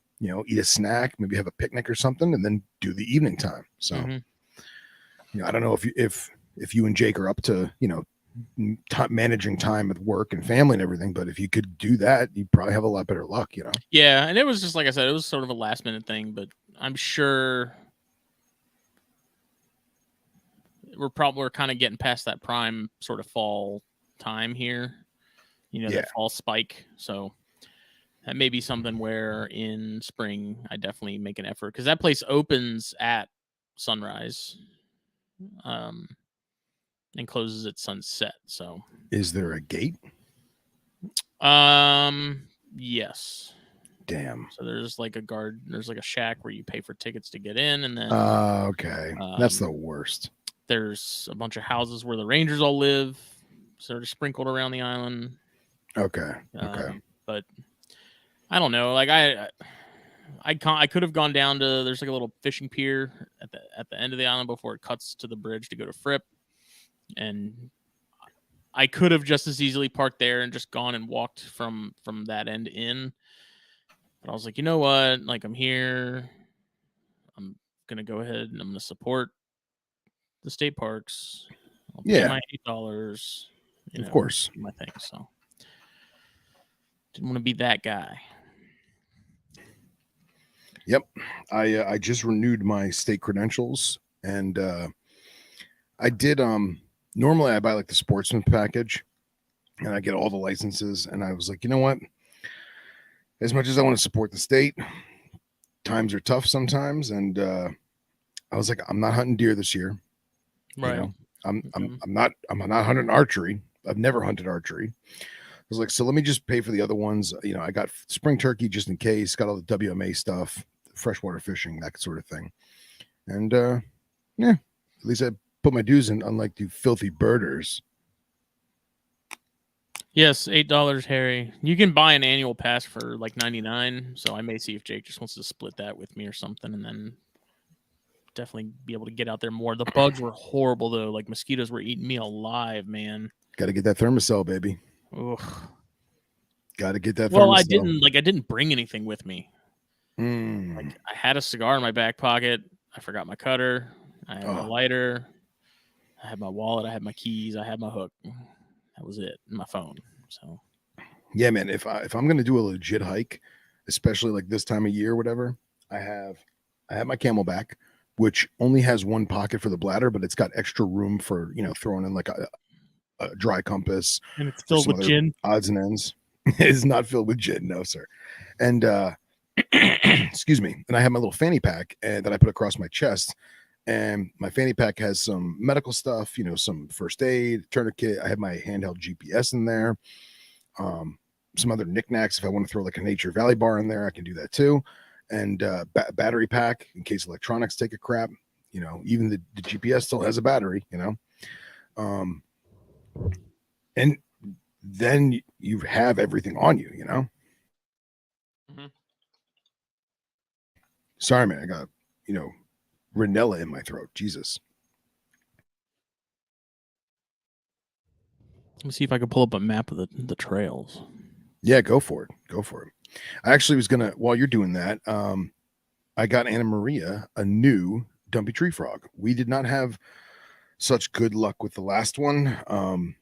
eat a snack, maybe have a picnic or something, and then do the evening time. So, I don't know if you and Jake are up to, managing time with work and family and everything, but if you could do that, you'd probably have a lot better luck, Yeah, and it was just like I said, it was sort of a last minute thing, but I'm sure we're kind of getting past that prime sort of fall time here, that fall spike. So that may be something where in spring I definitely make an effort because that place opens at sunrise, and closes at sunset. So, is there a gate? Yes. Damn. So there's like there's like a shack where you pay for tickets to get in, and then okay, that's the worst. There's a bunch of houses where the Rangers all live, sort of sprinkled around the island. Okay. But I don't know. Like I could have gone down to there's like a little fishing pier at the end of the island before it cuts to the bridge to go to Fripp, and I could have just as easily parked there and just gone and walked from that end in. But I was like, you know what? Like, I'm here. I'm gonna go ahead and I'm gonna support the state parks. I'll pay my $8. Of course. Do my thing. So didn't want to be that guy. Yep. I just renewed my state credentials, and I did normally I buy like the sportsman package, and I get all the licenses, and I was like, you know what? As much as I want to support the state, times are tough sometimes, and I was like, I'm not hunting deer this year. Right. You know, I'm not hunting archery. I've never hunted archery. I was like, so let me just pay for the other ones. You know, I got spring turkey just in case, got all the WMA stuff, freshwater fishing, that sort of thing. And yeah, at least I put my dues in, unlike the filthy birders. Yes, $8, Harry. You can buy an annual pass for like $99. So I may see if Jake just wants to split that with me or something, and then definitely be able to get out there more. The bugs were horrible though. Like mosquitoes were eating me alive, man. Got to get that thermocell, baby. Ugh. Got to get that. Well, thermocell. I didn't bring anything with me. Like I had a cigar in my back pocket. I forgot my cutter. I had my lighter. I had my wallet. I had my keys. I had my hook. That was it. And my phone. So yeah, man. If I'm gonna do a legit hike, especially like this time of year, or whatever, I have my Camelback, which only has one pocket for the bladder, but it's got extra room for throwing in like a dry compass. And it's filled with gin. Odds and ends. It is not filled with gin, no sir. And excuse me. And I have my little fanny pack that I put across my chest. And my fanny pack has some medical stuff, some first aid, tourniquet. I have my handheld GPS in there. Some other knickknacks. If I want to throw like a Nature Valley bar in there, I can do that too. And battery pack in case electronics take a crap. Even the GPS still has a battery. And then you have everything on you. Mm-hmm. Sorry, man. I got Ranella in my throat. Jesus. Let me see if I can pull up a map of the trails. Yeah, go for it. I actually was gonna, while you're doing that, I got Anna Maria a new dumpy tree frog. We did not have such good luck with the last one.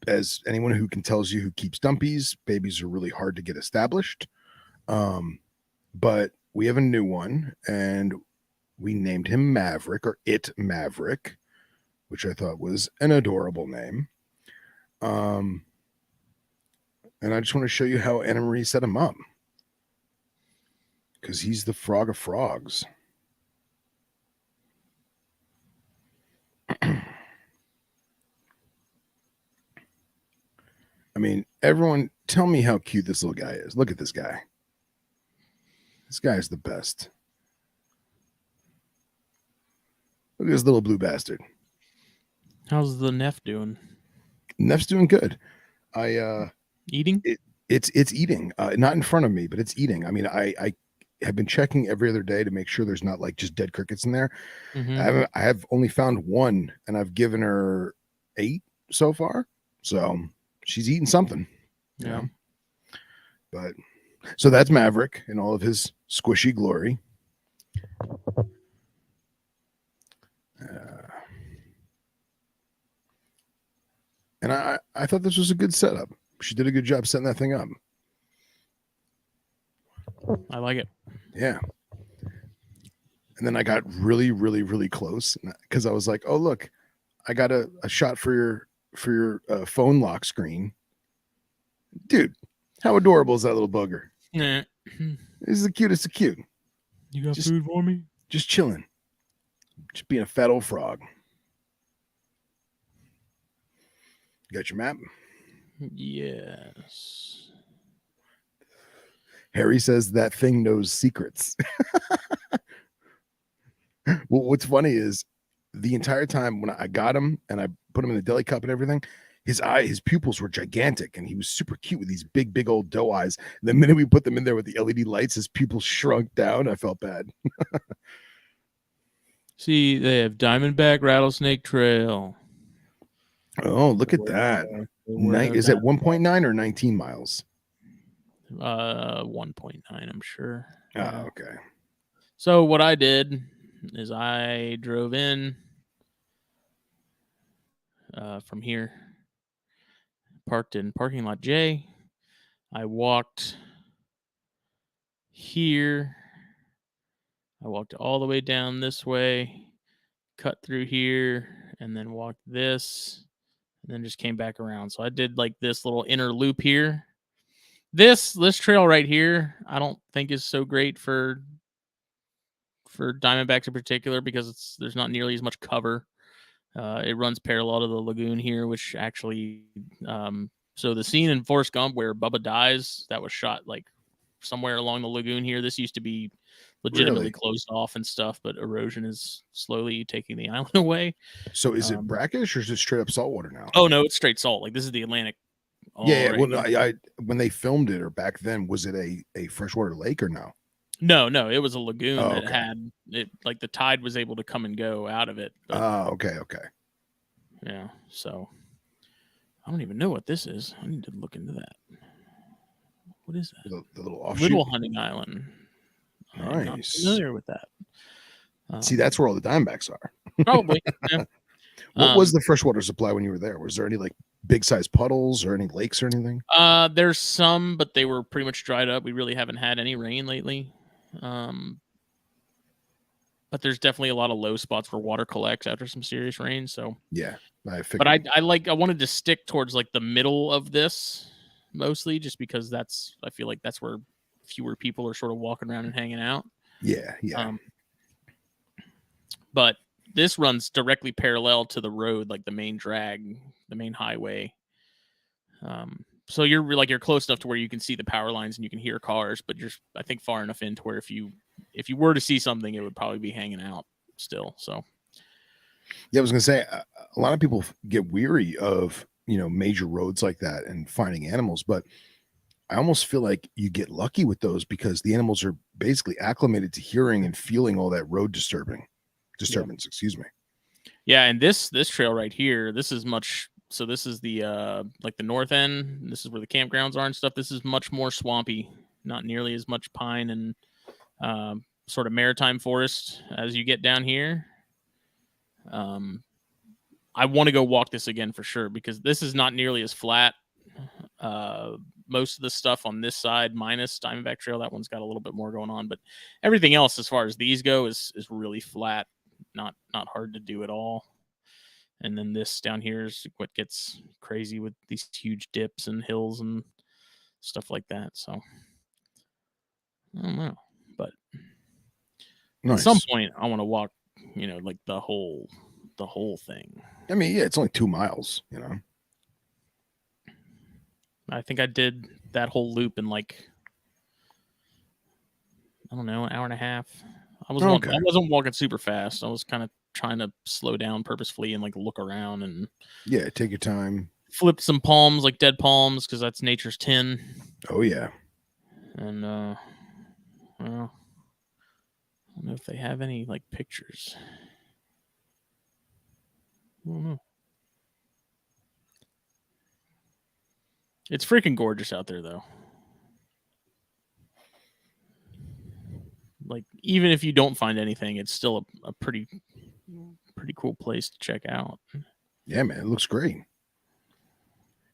As anyone who tells you who keeps dumpies, babies are really hard to get established. But we have a new one, and we named him Maverick, or it Maverick, which I thought was an adorable name. And I just want to show you how Anna Marie set him up, because he's the frog of frogs. I mean, everyone, tell me how cute this little guy is. Look at this guy. This guy is the best. Look at this little blue bastard. How's the Neff doing? Neff's doing good. Eating? It's eating. Not in front of me, but it's eating. I mean, I have been checking every other day to make sure there's not like just dead crickets in there. Mm-hmm. I have only found one, and I've given her 8 so far. So she's eating something. Yeah. But so that's Maverick in all of his squishy glory. And I thought this was a good setup. She did a good job setting that thing up. I like it. Yeah. And then I got really, really, really close because I was like, oh, look, I got a shot for your phone lock screen. Dude, how adorable is that little bugger? Yeah. This is the cutest of cute. You got food for me? Just chilling. Just being a fat old frog. You got your map? Yes. Harry says that thing knows secrets. Well, what's funny is the entire time when I got him and I put him in the deli cup and everything, his pupils were gigantic, and he was super cute with these big old doe eyes. And the minute we put them in there with the LED lights, his pupils shrunk down. I felt bad. See, they have Diamondback Rattlesnake Trail. Oh, look at that. Is it 1.9 or 19 miles? 1.9, I'm sure. Oh, okay. So what I did is I drove in from here, parked in parking lot J. I walked here. I walked all the way down this way, cut through here, and then walked this, and then just came back around. So I did like this little inner loop here. This trail right here, I don't think is so great for Diamondbacks in particular because there's not nearly as much cover. It runs parallel to the lagoon here, which actually, so the scene in Forrest Gump where Bubba dies, that was shot like somewhere along the lagoon here. This used to be legitimately closed off and stuff, but erosion is slowly taking the island away. So is it brackish or is it straight up saltwater now? Oh no, it's straight salt. Like this is the Atlantic. Yeah. Well, no, I when they filmed it or back then, was it a freshwater lake or no? No, it was a lagoon that had it. Like the tide was able to come and go out of it. Oh, okay. Yeah. So I don't even know what this is. I need to look into that. What is that? The little offshoot. Little hunting island. Nice. I'm not familiar with that. See, that's where all the Diamondbacks are. Probably. Yeah. What was the freshwater supply when you were there? Was there any like big size puddles or any lakes or anything? There's some, but they were pretty much dried up. We really haven't had any rain lately. But there's definitely a lot of low spots where water collects after some serious rain. So yeah, I figured. But I wanted to stick towards like the middle of this mostly, just because I feel like that's where fewer people are sort of walking around and hanging out. Yeah. But this runs directly parallel to the road, like the main drag, the main highway. So you're close enough to where you can see the power lines and you can hear cars, but you're I think far enough in to where if you were to see something, it would probably be hanging out still. So yeah, I was gonna say a lot of people get weary of major roads like that and finding animals, but I almost feel like you get lucky with those because the animals are basically acclimated to hearing and feeling all that road disturbance. Yeah. Excuse me. Yeah, and this trail right here, this is much. So this is the like the north end. This is where the campgrounds are and stuff. This is much more swampy, not nearly as much pine and sort of maritime forest as you get down here. I want to go walk this again for sure because this is not nearly as flat. Most of the stuff on this side, minus Diamondback Trail, that one's got a little bit more going on, but everything else, as far as these go, is really flat, not hard to do at all. And then this down here is what gets crazy with these huge dips and hills and stuff like that. So I don't know, but nice. At some point I want to walk, like the whole thing. I mean, yeah, it's only 2 miles, I think I did that whole loop in like, I don't know, an hour and a half. I wasn't walking super fast. I was kind of trying to slow down purposefully and like look around and take your time. Flip some palms, like dead palms, because that's nature's 10. Oh yeah. And well, I don't know if they have any like pictures. I don't know. It's freaking gorgeous out there, though. Like, even if you don't find anything, it's still a pretty cool place to check out. Yeah, man, it looks great.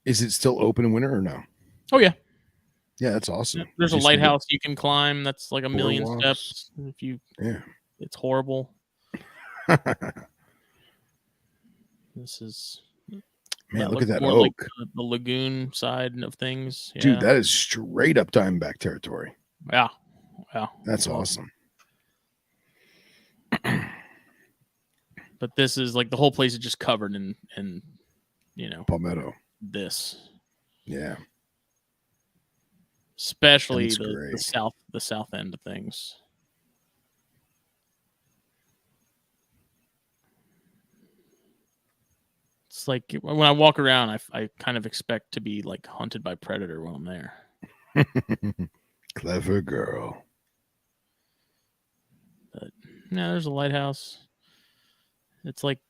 Is it still open in winter or no? Oh yeah. Yeah, that's awesome. There's a lighthouse you can climb. That's like 1 million steps. It's horrible. This is. Man, look at that oak. Like the lagoon side of things. Dude, that is straight up Diamondback territory. Yeah. That's awesome. But this is like the whole place is just covered in palmetto. This. Yeah. Especially the south end of things. It's like when I walk around, I kind of expect to be like hunted by predator when I'm there. Clever girl. But no, there's a lighthouse. It's like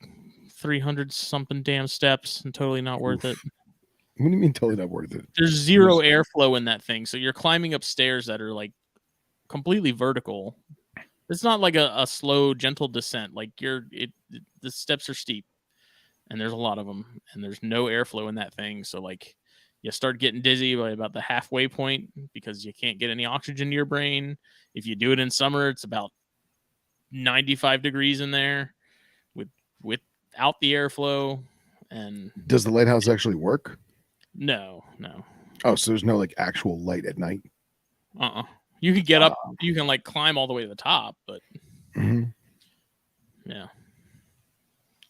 300 something damn steps and totally not worth it. What do you mean totally not worth it? There's zero airflow in that thing. So you're climbing up stairs that are like completely vertical. It's not like a slow, gentle descent. Like the steps are steep and there's a lot of them and there's no airflow in that thing. So like you start getting dizzy by about the halfway point because you can't get any oxygen to your brain. If you do it in summer, it's about 95 degrees in there without the airflow. And does the lighthouse actually work? No. Oh, so there's no like actual light at night? You can get up, you can like climb all the way to the top, but yeah.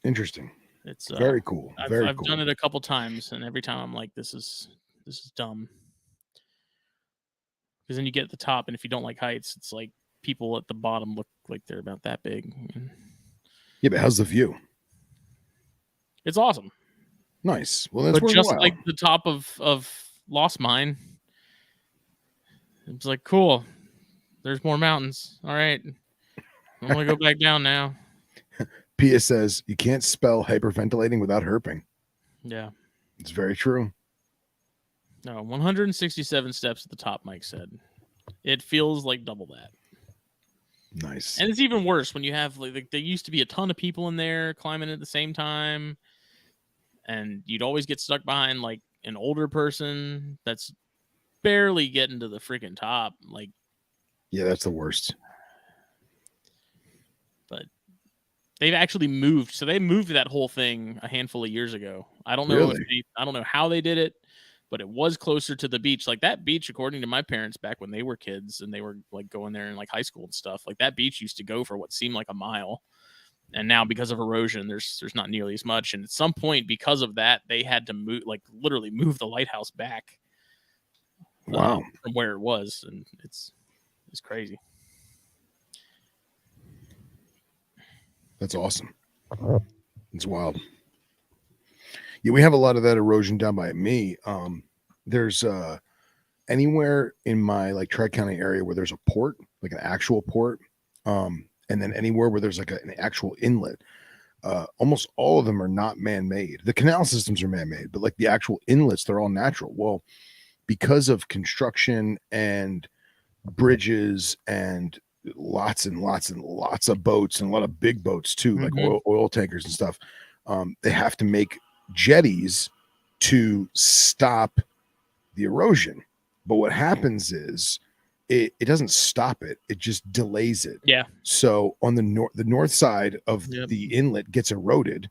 Interesting. It's very cool. I've done it a couple times, and every time I'm like, this is dumb. Because then you get at the top, and if you don't like heights, it's like people at the bottom look like they're about that big. Yeah, but how's the view? It's awesome. Nice. Well, that's just like the top of Lost Mine. It's like, cool. There's more mountains. All right. I'm going to go back down now. Pia says you can't spell hyperventilating without herping. Yeah. It's very true. No, 167 steps at the top, Mike said. It feels like double that. Nice. And it's even worse when you have, like, there used to be a ton of people in there climbing at the same time. And you'd always get stuck behind, like, an older person that's barely getting to the freaking top. Like, yeah, that's the worst. But they've actually moved. So they moved that whole thing a handful of years ago. I don't know. Really? I don't know how they did it, but it was closer to the beach. Like that beach, according to my parents back when they were kids and they were like going there in like high school and stuff, like that beach used to go for what seemed like a mile. And now because of erosion, there's not nearly as much. And at some point, because of that, they had to move, like literally move the lighthouse back. Wow. From where it was. And it's crazy. That's awesome. It's wild. Yeah, we have a lot of that erosion down by me. There's anywhere in my like Tri-County area where there's a port, like an actual port, and then anywhere where there's like an actual inlet. Almost all of them are not man-made. The canal systems are man-made, but like the actual inlets, they're all natural. Well, because of construction and bridges and lots and lots and lots of boats and a lot of big boats too, like oil tankers and stuff, they have to make jetties to stop the erosion. But what happens is it doesn't stop it, it just delays it. Yeah. So on the north side of the inlet gets eroded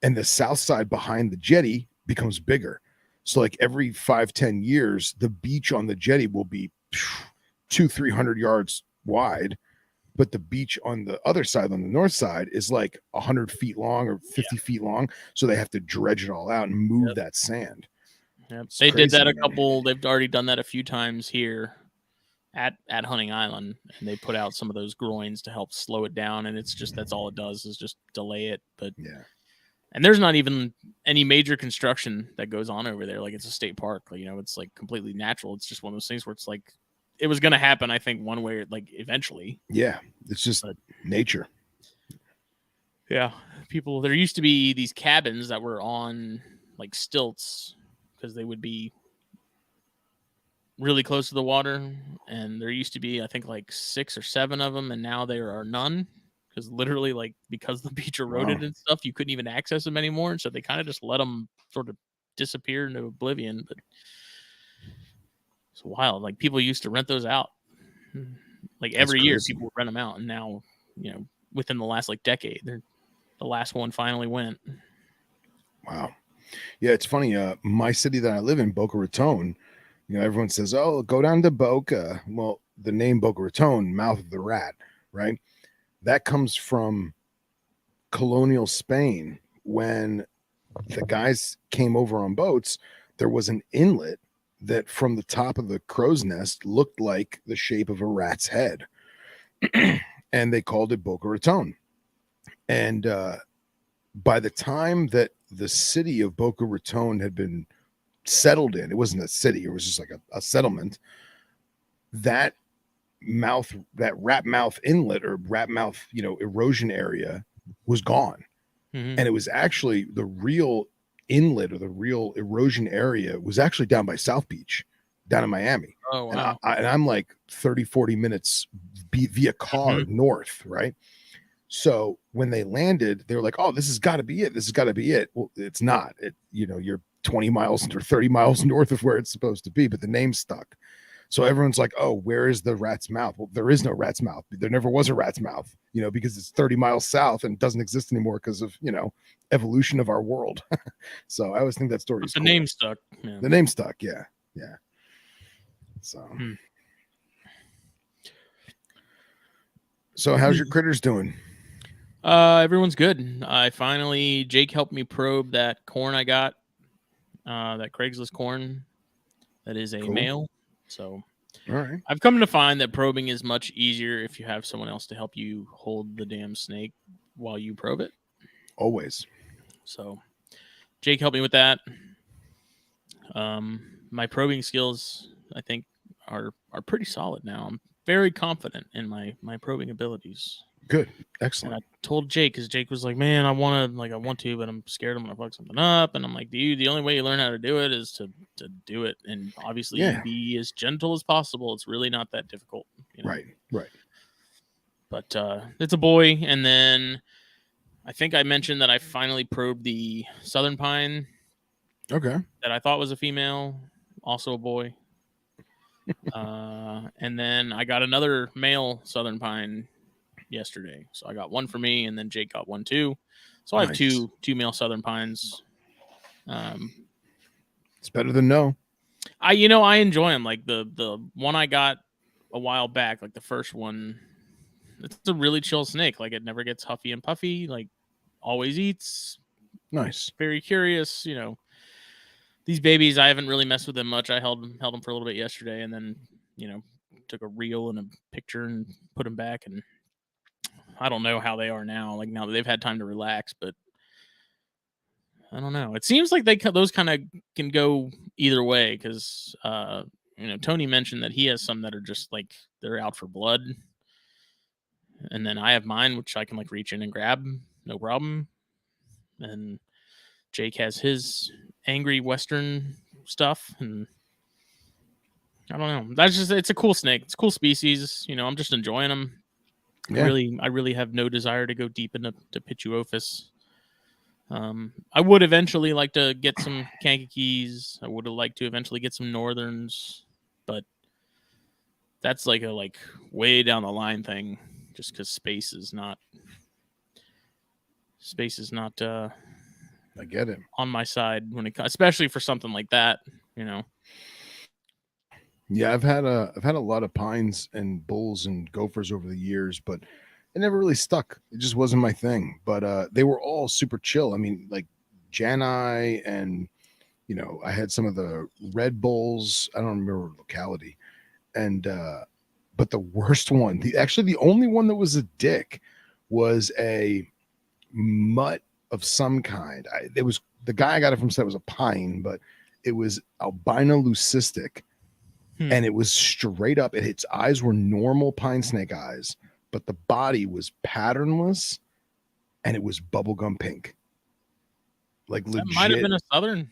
and the south side behind the jetty becomes bigger. So like every 5-10 years, the beach on the jetty will be 200-300 yards wide, but the beach on the other side, on the north side, is like 100 feet long or 50 feet long. So they have to dredge it all out and move that sand. Yep. They did that they've already done that a few times here at Hunting Island, and they put out some of those groins to help slow it down. And it's just, that's all it does is just delay it. But yeah. And there's not even any major construction that goes on over there. Like it's a state park, you know, it's like completely natural. It's just one of those things where it's like, it was going to happen, I think, one way, like eventually. Yeah. It's just nature. Yeah. There used to be these cabins that were on like stilts because they would be really close to the water. And there used to be, I think, like 6 or 7 of them. And now there are none. Because literally, like, because the beach eroded and stuff, you couldn't even access them anymore. And so they kind of just let them sort of disappear into oblivion. But it's wild. Like, people used to rent those out. Like, every year, people would rent them out. And now, you know, within the last, like, decade, the last one finally went. Wow. Yeah, it's funny. My city that I live in, Boca Raton, you know, everyone says, oh, go down to Boca. Well, the name Boca Raton, mouth of the rat, right? That comes from colonial Spain. When the guys came over on boats, there was an inlet that from the top of the crow's nest looked like the shape of a rat's head. And they called it Boca Raton. And by the time that the city of Boca Raton had been settled in, it wasn't a city, it was just like a settlement, that rat mouth inlet or rat mouth, you know, erosion area was gone. Mhm. And it was actually the real inlet or the real erosion area was actually down by South Beach, down in Miami. Oh, And wow. I'm like 30, 40 minutes via car Mhm. north, right? So when they landed, they were like, "Oh, this has got to be it. This has got to be it." Well, it's not. You're 20 miles or 30 miles north of where it's supposed to be, but the name stuck. So everyone's like, "Oh, where is the rat's mouth?" Well, there is no rat's mouth. There never was a rat's mouth, because it's 30 miles south and doesn't exist anymore because of, evolution of our world. So I always think that story But is the cool. name stuck. Yeah. The name stuck. Yeah. Yeah. So, Hmm. so how's your critters doing? Everyone's good. Jake helped me probe that corn I got, that Craigslist corn that is a Cool. male. So All right. I've come to find that probing is much easier if you have someone else to help you hold the damn snake while you probe it. Always. So Jake helped me with that. My probing skills, I think, are pretty solid now. I'm very confident in my probing abilities. Good. And Excellent. I told Jake, because Jake was like, "Man, I want to, but I'm scared I'm gonna fuck something up." And I'm like, "Dude, the only way you learn how to do it is to do it, and obviously Yeah. be as gentle as possible. It's really not that difficult, Right. Right. But it's a boy, and then I think I mentioned that I finally probed the southern pine Okay. that I thought was a female, also a boy. And then I got another male southern pine yesterday. So I got one for me, and then Jake got one too. So I have Nice. two male southern pines. It's better than no. I enjoy them. Like the one I got a while back, like the first one, it's a really chill snake. Like it never gets huffy and puffy. Like always eats. Nice. Very curious. These babies, I haven't really messed with them much. I held them for a little bit yesterday, and then took a reel and a picture and put them back. And I don't know how they are now. Like now that they've had time to relax, but I don't know. It seems like those kind of can go either way because Tony mentioned that he has some that are just like they're out for blood, and then I have mine which I can like reach in and grab, no problem. And Jake has his angry Western stuff, and I don't know. It's a cool snake. It's a cool species. I'm just enjoying them. Yeah. I really have no desire to go deep into Pituophis. I would eventually like to get some Kankakees. I would have liked to eventually get some Northerns, but that's like a way down the line thing. Just because space is not I get it. on my side when it comes, especially for something like that. Yeah, I've had a lot of pines and bulls and gophers over the years, but it never really stuck. It just wasn't my thing. But they were all super chill. I mean, like Janai and I had some of the red bulls. I don't remember locality. And but the worst one, actually the only one that was a dick was a mutt of some kind. It was the guy I got it from said it was a pine, but it was albino leucistic. And it was straight up. Its eyes were normal pine snake eyes, but the body was patternless, and it was bubblegum pink. Like legit. That might have been a southern.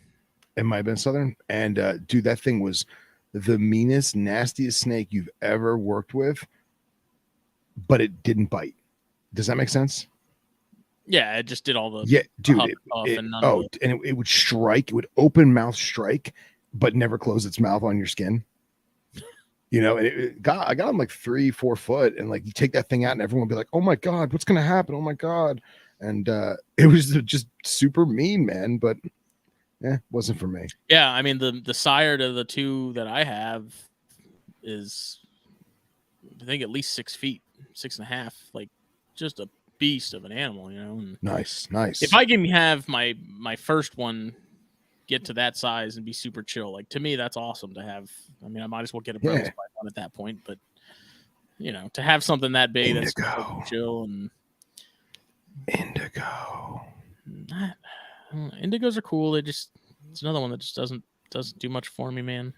It might have been southern. And dude, that thing was the meanest, nastiest snake you've ever worked with, but it didn't bite. Does that make sense? Yeah, it just did all the dude. and it would strike. It would open mouth strike, but never close its mouth on your skin. I got him like 3-4 foot, and like you take that thing out, and everyone would be like, "Oh my god, what's gonna happen? Oh my god!" And it was just super mean, man. But wasn't for me. Yeah, I mean the sire to the two that I have is, I think, at least 6 feet, 6.5, like just a beast of an animal, And Nice. if I can have my first one get to that size and be super chill, like to me that's awesome to have. I mean, I might as well get a Brevis python at that point, but to have something that big that's chill and indigo. Indigos are cool. It's another one that just doesn't do much for me, man.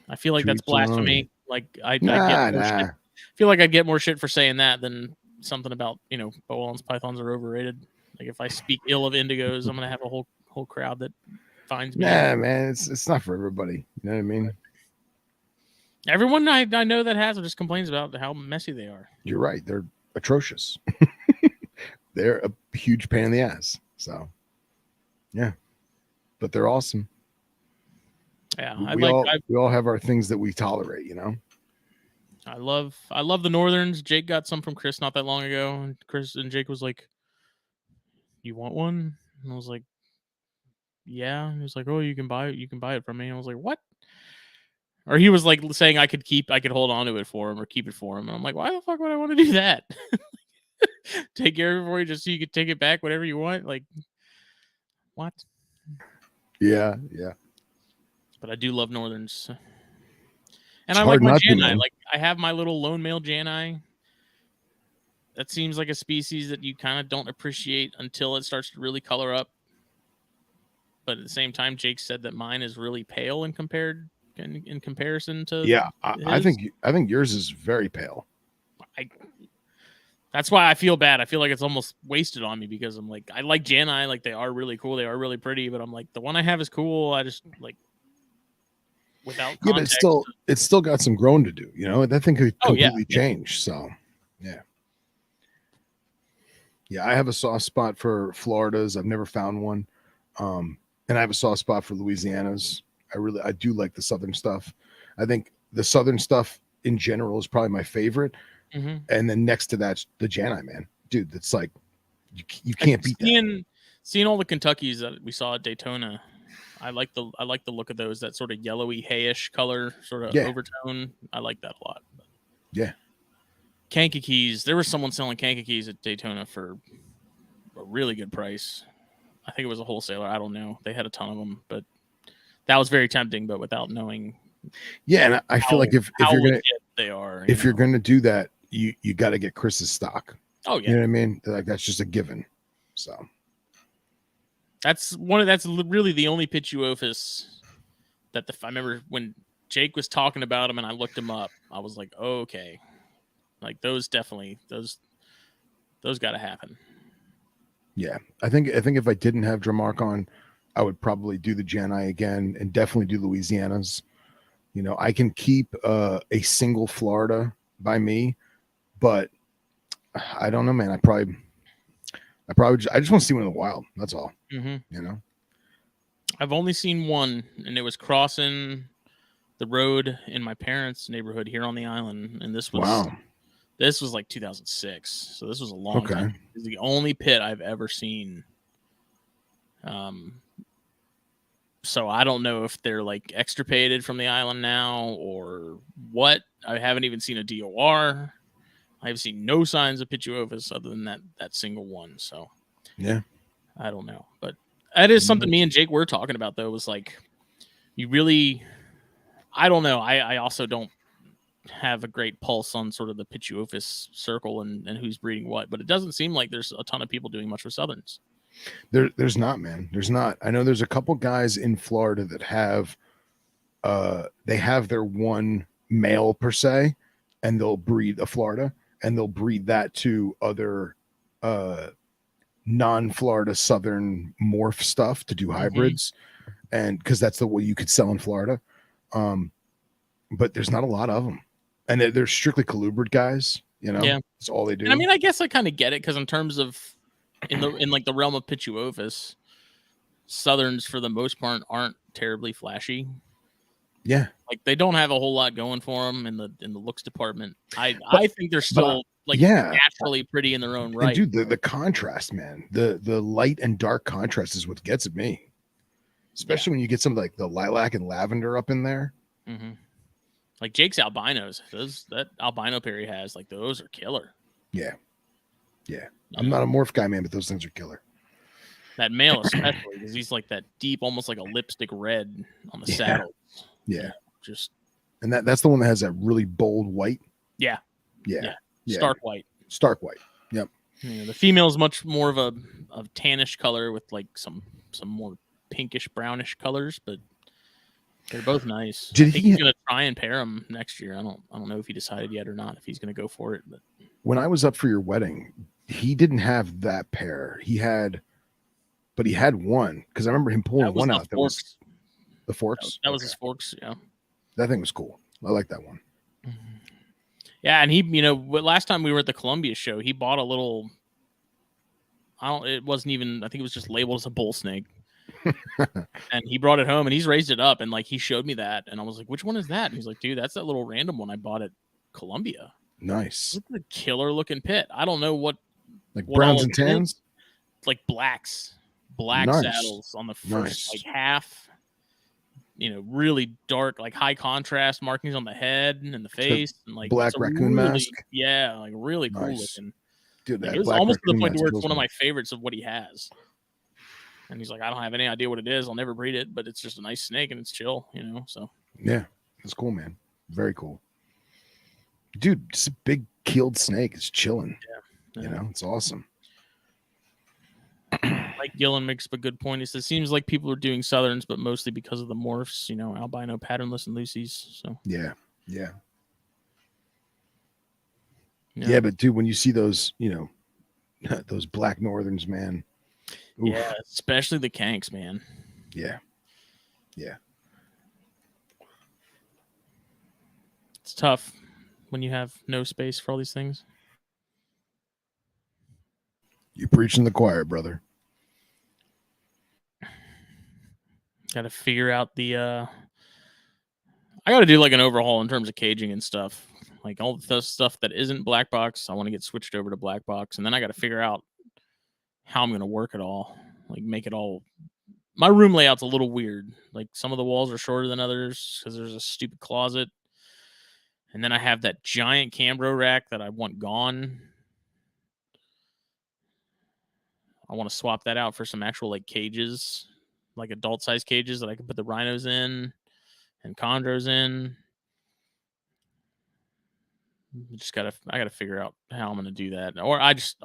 I feel like that's blasphemy. Like I feel like I'd get more shit for saying that than something about boa pythons are overrated. Like if I speak ill of indigos, I'm gonna have a whole crowd that finds me. Nah, man, it's not for everybody. You know what I mean? Everyone I know that has them just complains about how messy they are. You're right. They're atrocious. They're a huge pain in the ass. So, yeah, but they're awesome. Yeah, We all have our things that we tolerate. You know. I love the Northerns. Jake got some from Chris not that long ago, and Chris and Jake was like, "You want one?" And I was like, "Yeah." And he was like, "Oh, you can buy it from me." And I was like, "What?" Or he was like saying I could hold on to it for him or keep it for him. And I'm like, "Why the fuck would I want to do that? Take care of it for you just so you could take it back whenever you want? Like, what?" Yeah. But I do love Northerns. And It's I hard like my not to, Janai. man. Like I have my little lone male Janai. That seems like a species that you kind of don't appreciate until it starts to really color up. But at the same time, Jake said that mine is really pale in comparison to Yeah, his. I think yours is very pale. That's why I feel bad. I feel like it's almost wasted on me because I'm like, I like Janai, like they are really cool, they are really pretty, but I'm like, the one I have is cool. I just like without context. Yeah, but it's still got some growing to do. You know, that thing could completely change. So, yeah. I have a soft spot for Floridas. I've never found one, and I have a soft spot for Louisianas. I do like the southern stuff. I think the southern stuff in general is probably my favorite, and then next to that's the Janai, man, dude. That's like you can't beat that. Seeing all the Kentuckys that we saw at Daytona, I like the look of those. That sort of yellowy hayish color, sort of overtone. I like that a lot. Yeah. Kankakees. There was someone selling Kankakees at Daytona for a really good price. I think it was a wholesaler. I don't know. They had a ton of them, but that was very tempting. But without knowing, and I feel like if you're gonna they are, you're gonna do that, you got to get Chris's stock. Oh yeah, you know what I mean. Like that's just a given. So that's really the only Pituophis that I remember when Jake was talking about him and I looked him up. I was like, oh, okay. Like those got to happen. Yeah, I think if I didn't have Dramark on, I would probably do the Janai again and definitely do Louisianas. You know, I can keep a single Florida by me, but I don't know, man. I just want to see one in the wild. That's all. You know, I've only seen one, and it was crossing the road in my parents' neighborhood here on the island, and this was like 2006, so this was a long time. It's the only pit I've ever seen. So I don't know if they're like extirpated from the island now or what. I haven't even seen a DOR. I've seen no signs of Pituophis other than that single one. So yeah, I don't know, but that is something me and Jake were talking about though. Was like, you really, I don't know. I also don't have a great pulse on sort of the Pituophis circle and who's breeding what, but it doesn't seem like there's a ton of people doing much for Southerns. There's not, man. There's not. I know there's a couple guys in Florida that have they have their one male per se, and they'll breed a Florida and they'll breed that to other non-Florida Southern morph stuff to do hybrids, and because that's the way you could sell in Florida. But there's not a lot of them, and they're strictly colubrid guys. You know, that's all they do. And I mean, I guess I kind of get it because in terms of in like the realm of Pituophis, Southerns for the most part aren't terribly flashy. Yeah, like they don't have a whole lot going for them in the looks department. I think they're still naturally pretty in their own right. And dude, the contrast, man, the light and dark contrast is what gets at me, especially when you get some like the lilac and lavender up in there. Like Jake's albinos, that albino pair he has, like those are killer. Yeah. I'm not a morph guy, man, but those things are killer. That male especially, because he's like that deep, almost like a lipstick red on the saddle. Yeah. And that's the one that has that really bold white. Yeah. Stark white. Yep. The female is much more of a tannish color with like some more pinkish brownish colors, but they're both nice. I think he's gonna try and pair them next year. I don't know if he decided yet or not if he's gonna go for it, but when I was up for your wedding, he didn't have that pair. He had one because I remember him pulling one out. That was the forks. That was his forks. Yeah, that thing was cool. I like that one. Yeah, and he, last time we were at the Columbia show, he bought a little. It wasn't even. I think it was just labeled as a bull snake. And he brought it home and he's raised it up and like he showed me that and I was like, which one is that? And he's like, dude, that's that little random one I bought at Columbia. Nice. Look at the killer looking pit. I don't know what browns and tans, like black saddles on the first like half. Really dark, like high contrast markings on the head and the face, and like black raccoon mask. Yeah, like really cool looking. Dude, it was almost to the point where it's one of my favorites of what he has. And he's like, I don't have any idea what it is. I'll never breed it, but it's just a nice snake and it's chill, So yeah, it's cool, man. Very cool, dude. Just a big keeled snake. It's chilling. Yeah. It's awesome. Like Gillen makes a good point. He says, seems like people are doing Southerns, but mostly because of the morphs, albino, patternless, and Lucy's. So yeah. But dude, when you see those, those black Northerns, man. Oof. Yeah, especially the Kanks, man. Yeah. It's tough when you have no space for all these things. You're preaching the choir, brother. Got to figure out I got to do like an overhaul in terms of caging and stuff. Like all the stuff that isn't BlackBox, I want to get switched over to BlackBox, and then I got to figure out how I'm going to work it all. Like make it all. My room layout's a little weird. Like some of the walls are shorter than others because there's a stupid closet, and then I have that giant Cambro rack that I want gone. I want to swap that out for some actual like cages, like adult size cages that I can put the rhinos in and chondros in. I gotta figure out how I'm gonna do that. Or I just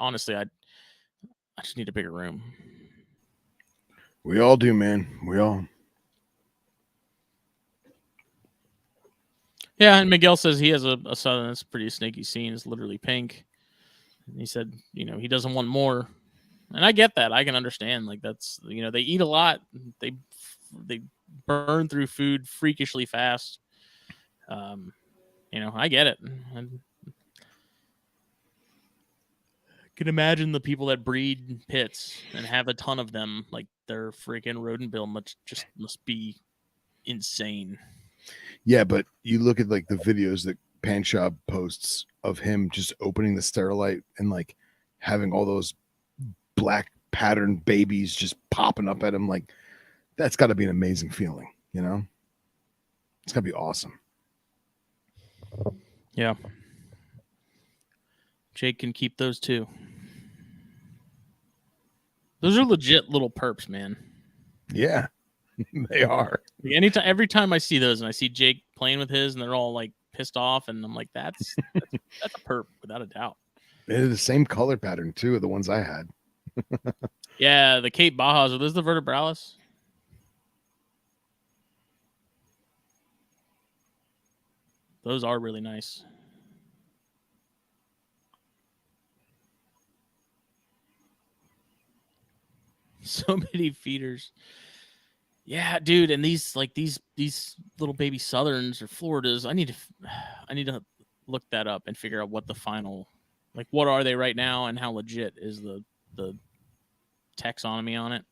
need a bigger room. We all do, man. We all. Yeah, and Miguel says he has a Southern that's pretty snaky scene. It's literally pink. And he said, he doesn't want more. And I get that. I can understand. Like that's, they eat a lot. They burn through food freakishly fast. I get it. And I can imagine the people that breed pits and have a ton of them. Like their freaking rodent bill must be insane. Yeah, but you look at like the videos that Panshab posts of him just opening the sterilite and like having all those black pattern babies just popping up at him. Like that's got to be an amazing feeling, It's got to be awesome. Yeah. Jake can keep those too. Those are legit little perps, man. Yeah, they are. Like every time I see those and I see Jake playing with his and they're all like pissed off and I'm like, that's a perp without a doubt. They're the same color pattern too of the ones I had. Yeah, the Cape Bajas. Are those the vertebralis? Those are really nice. So many feeders. Yeah, dude, and these little baby Southerns or Floridas, I need to look that up and figure out what the final, like what are they right now and how legit is the taxonomy on it.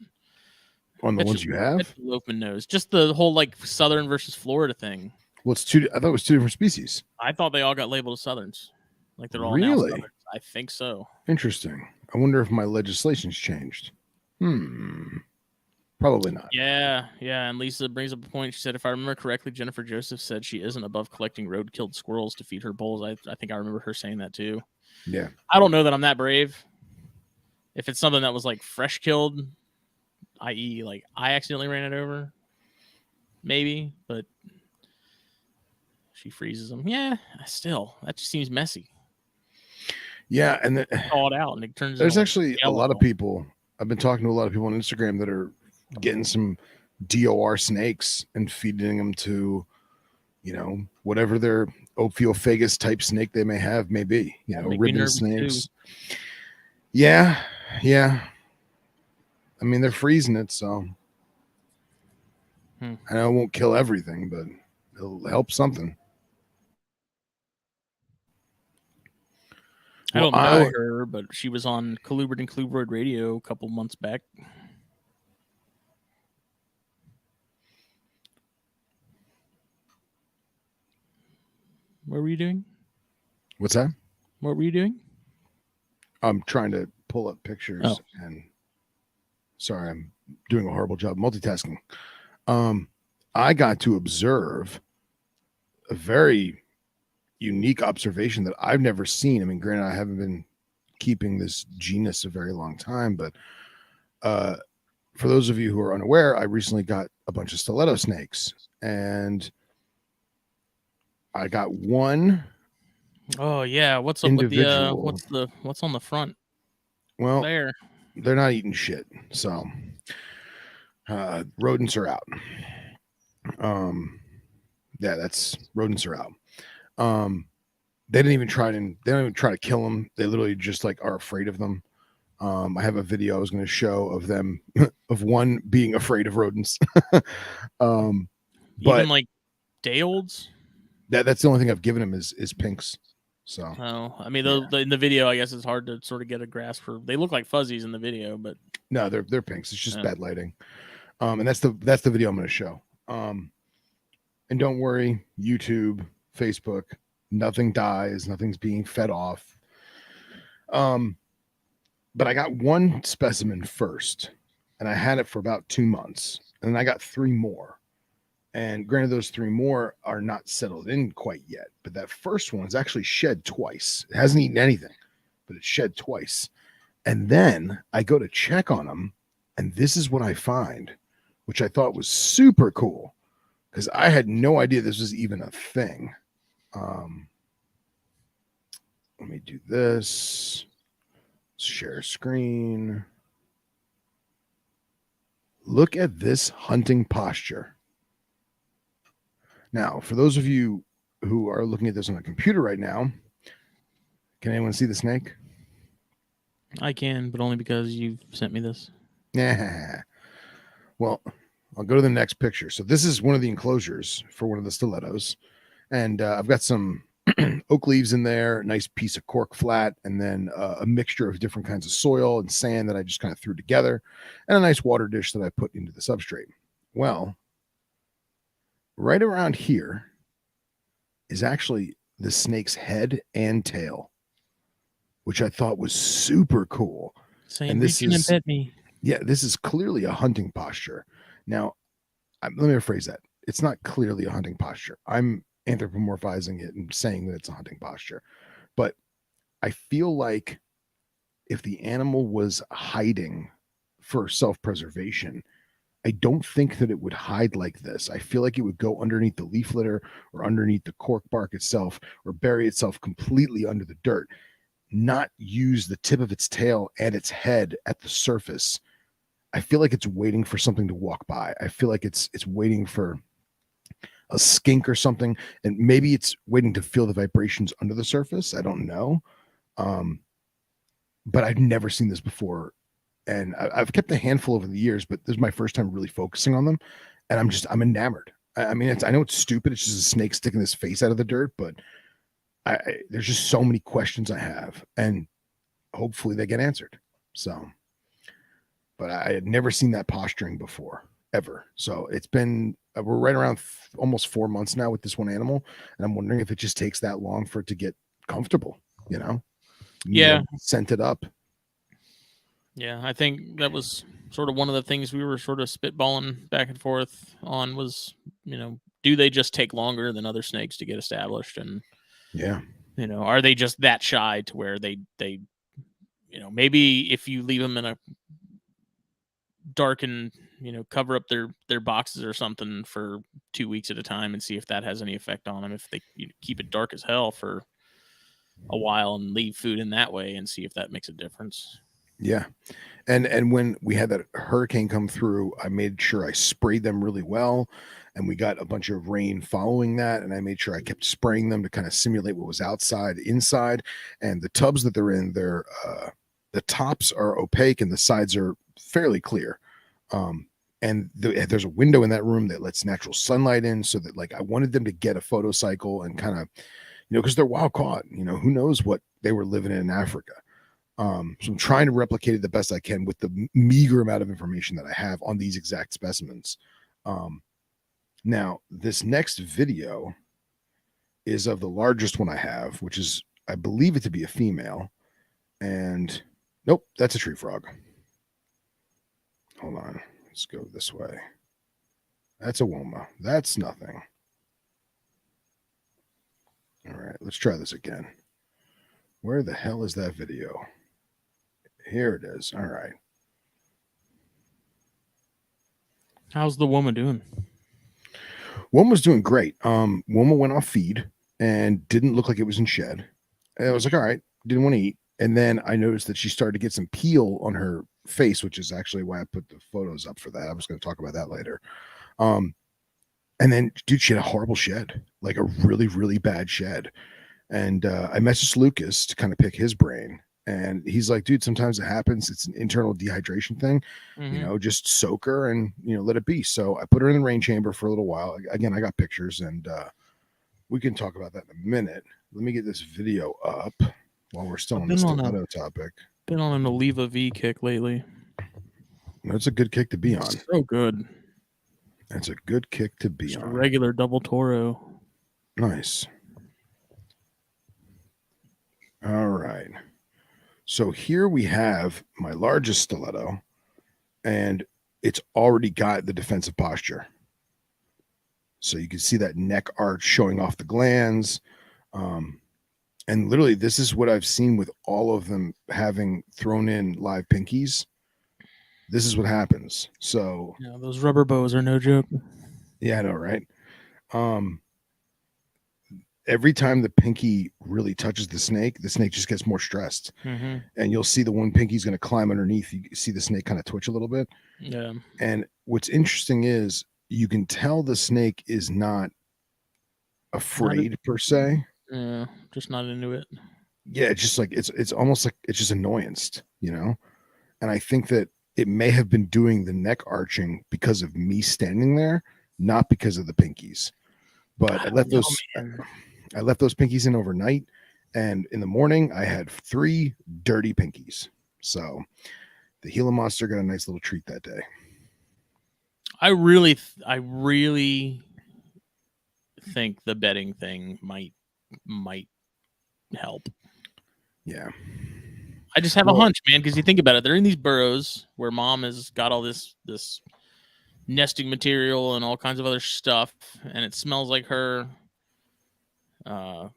On the ones you have? Open nose. Just the whole like Southern versus Florida thing. Well, I thought it was two different species. I thought they all got labeled as Southerns. Like they're all really? Now Southerns. I think so. Interesting. I wonder if my legislation's changed. Probably not. Yeah. And Lisa brings up a point. She said, if I remember correctly, Jennifer Joseph said she isn't above collecting road-killed squirrels to feed her bulls. I think I remember her saying that too. Yeah. I don't know that I'm that brave. If it's something that was like fresh killed, i.e. like I accidentally ran it over, maybe, but she freezes them. Yeah, still, that just seems messy. Yeah, and thaw it out and it turns. There's actually a lot of people. I've been talking to a lot of people on Instagram that are getting some DOR snakes and feeding them to, whatever their Ophiophagus type snake they may have, maybe, That'd make me ribbon nervous, snakes. Yeah. I mean, they're freezing it, so Hmm. I know it won't kill everything, but it'll help something. I Well, don't know her, but she was on Colubrid and Colubroid Radio a couple months back. What were you doing? What's that? What were you doing? I'm trying to pull up pictures and sorry, I'm doing a horrible job multitasking. I got to observe a very unique observation that I've never seen. I mean, granted, I haven't been keeping this genus a very long time, but for those of you who are unaware, I recently got a bunch of stiletto snakes, and I got one. Oh yeah, what's up with the what's on the front? Well, there, they're not eating shit, so rodents are out. Yeah, that's rodents are out. They don't even try to kill them. They literally just like are afraid of them. I have a video I was going to show of them of one being afraid of rodents. But even like day olds. That's the only thing I've given him is pinks. So I mean, in the video, I guess it's hard to sort of get a grasp for. They look like fuzzies in the video, but no, they're pinks. It's just bad lighting. And that's the video I'm going to show. And don't worry, YouTube, Facebook, nothing dies, nothing's being fed off. But I got one specimen first, and I had it for about 2 months, and then I got 3 more. And granted, those 3 more are not settled in quite yet, but that first one is actually shed twice. It hasn't eaten anything, but it's shed twice. And then I go to check on them, and this is what I find, which I thought was super cool because I had no idea this was even a thing. Let me do this. Share screen. Look at this hunting posture. Now, for those of you who are looking at this on a computer right now, can anyone see the snake? I can, but only because you've sent me this. Yeah. Well, I'll go to the next picture. So this is one of the enclosures for one of the stilettos. And I've got some oak leaves in there, a nice piece of cork flat, and then a mixture of different kinds of soil and sand that I just kind of threw together, and a nice water dish that I put into the substrate. Well, right around here is actually the snake's head and tail, which I thought was super cool. Saying, and this is, and pet me. Yeah, this is clearly a hunting posture. Now, let me rephrase that. It's not clearly a hunting posture. I'm anthropomorphizing it and saying that it's a hunting posture. But I feel like if the animal was hiding for self-preservation, I don't think that it would hide like this. I feel like it would go underneath the leaf litter or underneath the cork bark itself or bury itself completely under the dirt, not use the tip of its tail and its head at the surface. I feel like it's waiting for something to walk by. I feel like it's waiting for a skink or something, and maybe it's waiting to feel the vibrations under the surface. I don't know. But I've never seen this before. And I've kept a handful over the years, but this is my first time really focusing on them. And I'm enamored. I mean, I know it's stupid. It's just a snake sticking his face out of the dirt, but there's just so many questions I have, and hopefully they get answered. So, but I had never seen that posturing before, ever. So it's been, we're right around almost 4 months now with this one animal. And I'm wondering if it just takes that long for it to get comfortable, Yeah. Scent it up. Yeah, I think that was sort of one of the things we were sort of spitballing back and forth on was, do they just take longer than other snakes to get established? And, are they just that shy to where they maybe if you leave them in a darkened, cover up their boxes or something for 2 weeks at a time and see if that has any effect on them. If they keep it dark as hell for a while and leave food in that way and see if that makes a difference. Yeah. And when we had that hurricane come through, I made sure I sprayed them really well. And we got a bunch of rain following that. And I made sure I kept spraying them to kind of simulate what was outside, inside. And the tubs that they're in, the tops are opaque and the sides are fairly clear. And there's a window in that room that lets natural sunlight in, so that like I wanted them to get a photo cycle and kind of, because they're wild caught. Who knows what they were living in Africa. So I'm trying to replicate it the best I can with the meager amount of information that I have on these exact specimens. Now, this next video is of the largest one I have, which is, I believe it to be a female. And nope, that's a tree frog. Hold on. Let's go this way. That's a woma. That's nothing. All right, let's try this again. Where the hell is that video? Here it is. All right. How's the woman doing? Woma's doing great. Woma went off feed and didn't look like it was in shed. And I was like, all right, didn't want to eat. And then I noticed that she started to get some peel on her face, which is actually why I put the photos up for that. I was going to talk about that later. And then, dude, she had a horrible shed, like a really, really bad shed. And I messaged Lucas to kind of pick his brain. And he's like, dude, sometimes it happens. It's an internal dehydration thing, just soak her and, let it be. So I put her in the rain chamber for a little while. Again, I got pictures and we can talk about that in a minute. Let me get this video up while we're still on the stiletto topic. Been on an Oliva V kick lately. That's a good kick to be on. So good. That's a good kick to be on. A regular double Toro. Nice. All right. So here we have my largest stiletto, and it's already got the defensive posture. So you can see that neck arch showing off the glands. And literally, this is what I've seen with all of them having thrown in live pinkies. This is what happens. So yeah, those rubber bows are no joke. Yeah, I know, right? Every time the pinky really touches the snake just gets more stressed. Mm-hmm. And you'll see the one pinky's going to climb underneath. You see the snake kind of twitch a little bit. Yeah. And what's interesting is you can tell the snake is not afraid per se. Yeah, just not into it. Yeah, it's just like it's almost like it's just annoyanced, And I think that it may have been doing the neck arching because of me standing there, not because of the pinkies. But I left those pinkies in overnight, and in the morning I had 3 dirty pinkies. So the Gila monster got a nice little treat that day. I really think the bedding thing might help. Yeah. I just have a hunch, man, because you think about it. They're in these burrows where mom has got all this nesting material and all kinds of other stuff, and it smells like her. I